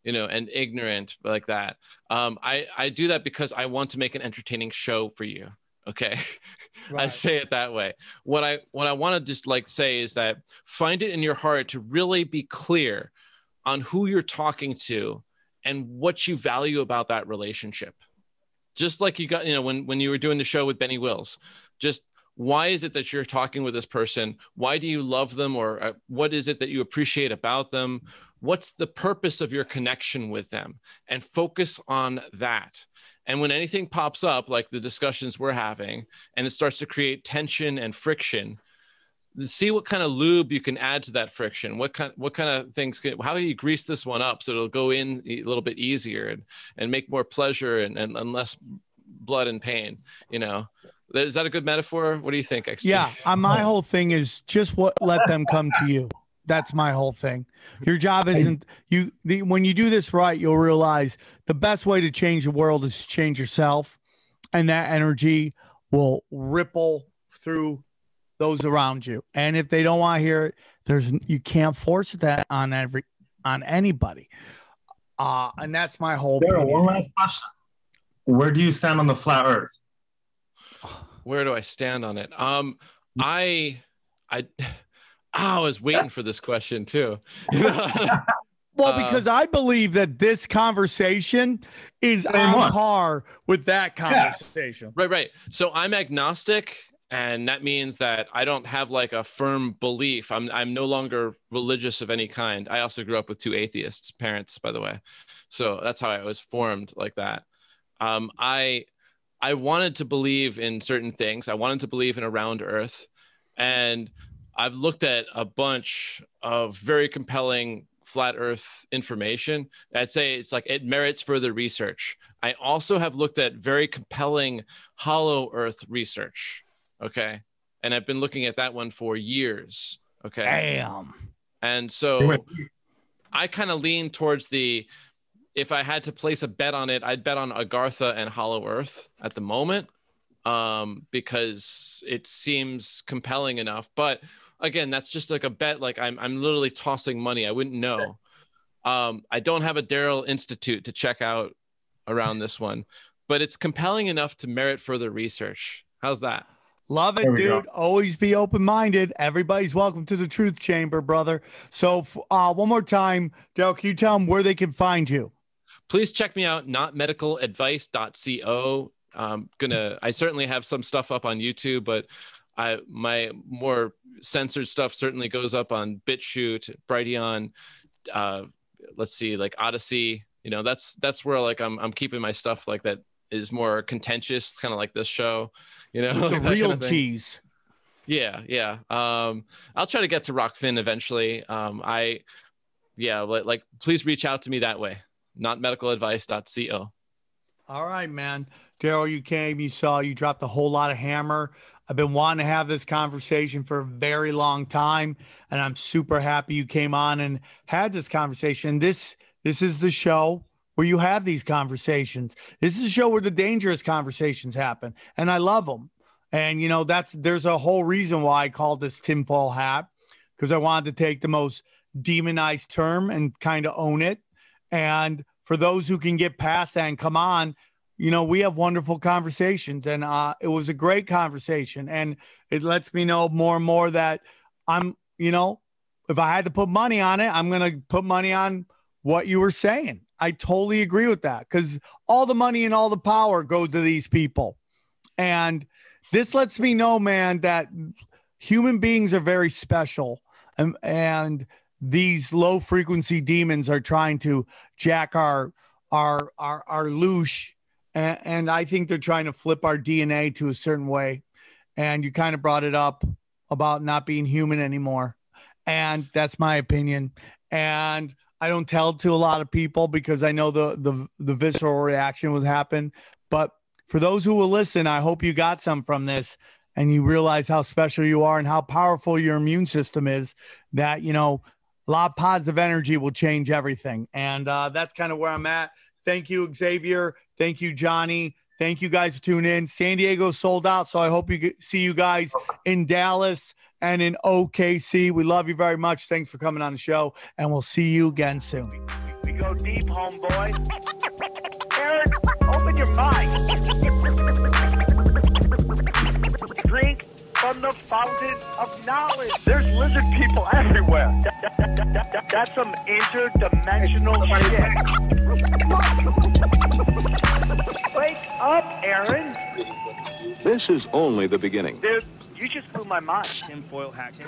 you know, and ignorant like that. I do that because I want to make an entertaining show for you. Okay. Right. I say it that way. What I want to just like say is that find it in your heart to really be clear on who you're talking to and what you value about that relationship. Just like you got, you know, when you were doing the show with Benny Wills, just why is it that you're talking with this person? Why do you love them? Or what is it that you appreciate about them? What's the purpose of your connection with them? And focus on that. And when anything pops up, like the discussions we're having, and it starts to create tension and friction, see what kind of lube you can add to that friction. What kind of things how do you grease this one up so it'll go in a little bit easier and make more pleasure and less blood and pain, you know? Is that a good metaphor? What do you think? XP? Yeah, my whole thing is just let them come to you. That's my whole thing. Your job isn't when you do this right, you'll realize the best way to change the world is to change yourself, and that energy will ripple through those around you. And if they don't want to hear it, you can't force that on anybody. And that's my whole. Daryl, one last question. Where do you stand on the flat Earth? Where do I stand on it? I was waiting for this question too. Well, because I believe that this conversation is on par with that conversation. Yeah. Right. So I'm agnostic, and that means that I don't have like a firm belief. I'm no longer religious of any kind. I also grew up with 2 atheists parents, by the way. So that's how I was formed like that. I wanted to believe in certain things. I wanted to believe in a round earth. And I've looked at a bunch of very compelling flat earth information. I'd say it's like it merits further research. I also have looked at very compelling hollow earth research. Okay. And I've been looking at that one for years. Okay. Damn. And so I kind of lean towards if I had to place a bet on it, I'd bet on Agartha and hollow earth at the moment, because it seems compelling enough. But again, that's just like a bet. Like I'm literally tossing money. I wouldn't know. I don't have a Daryl Institute to check out around this one, but it's compelling enough to merit further research. How's that? Love it, dude. Always be open-minded. Everybody's welcome to the truth chamber, brother. So one more time, Daryl, can you tell them where they can find you? Please check me out, notmedicaladvice.co. I certainly have some stuff up on YouTube, but my more censored stuff certainly goes up on BitChute, Brighteon, let's see, like Odyssey. You know, that's where like I'm keeping my stuff like that is more contentious, kind of like this show, you know, the real kind of cheese. Yeah. I'll try to get to Rockfin eventually. Please reach out to me that way. Notmedicaladvice.co. All right, man. Daryl, you came, you dropped a whole lot of hammer. I've been wanting to have this conversation for a very long time, and I'm super happy you came on and had this conversation. This is the show where you have these conversations. This is a show where the dangerous conversations happen, and I love them. And, you know, there's a whole reason why I called this tinfoil hat, because I wanted to take the most demonized term and kind of own it. And for those who can get past that and come on, you know, we have wonderful conversations, and it was a great conversation. And it lets me know more and more that I'm, you know, if I had to put money on it, I'm going to put money on what you were saying. I totally agree with that, because all the money and all the power go to these people. And this lets me know, man, that human beings are very special, and these low frequency demons are trying to jack our loosh. And I think they're trying to flip our DNA to a certain way. And you kind of brought it up about not being human anymore. And that's my opinion. And I don't tell it to a lot of people because I know the visceral reaction would happen. But for those who will listen, I hope you got some from this and you realize how special you are and how powerful your immune system is, that, you know, a lot of positive energy will change everything. And that's kind of where I'm at. Thank you, Xavier. Thank you, Johnny. Thank you guys for tuning in. San Diego sold out, so I hope you see you guys in Dallas and in OKC. We love you very much. Thanks for coming on the show, and we'll see you again soon. We go deep, homeboy. Aaron, open your mind. Drink from the fountain of knowledge. There's lizard people everywhere. That's some interdimensional shit. Wake up, Aaron. This is only the beginning. Dude, you just blew my mind. TinFoilHat.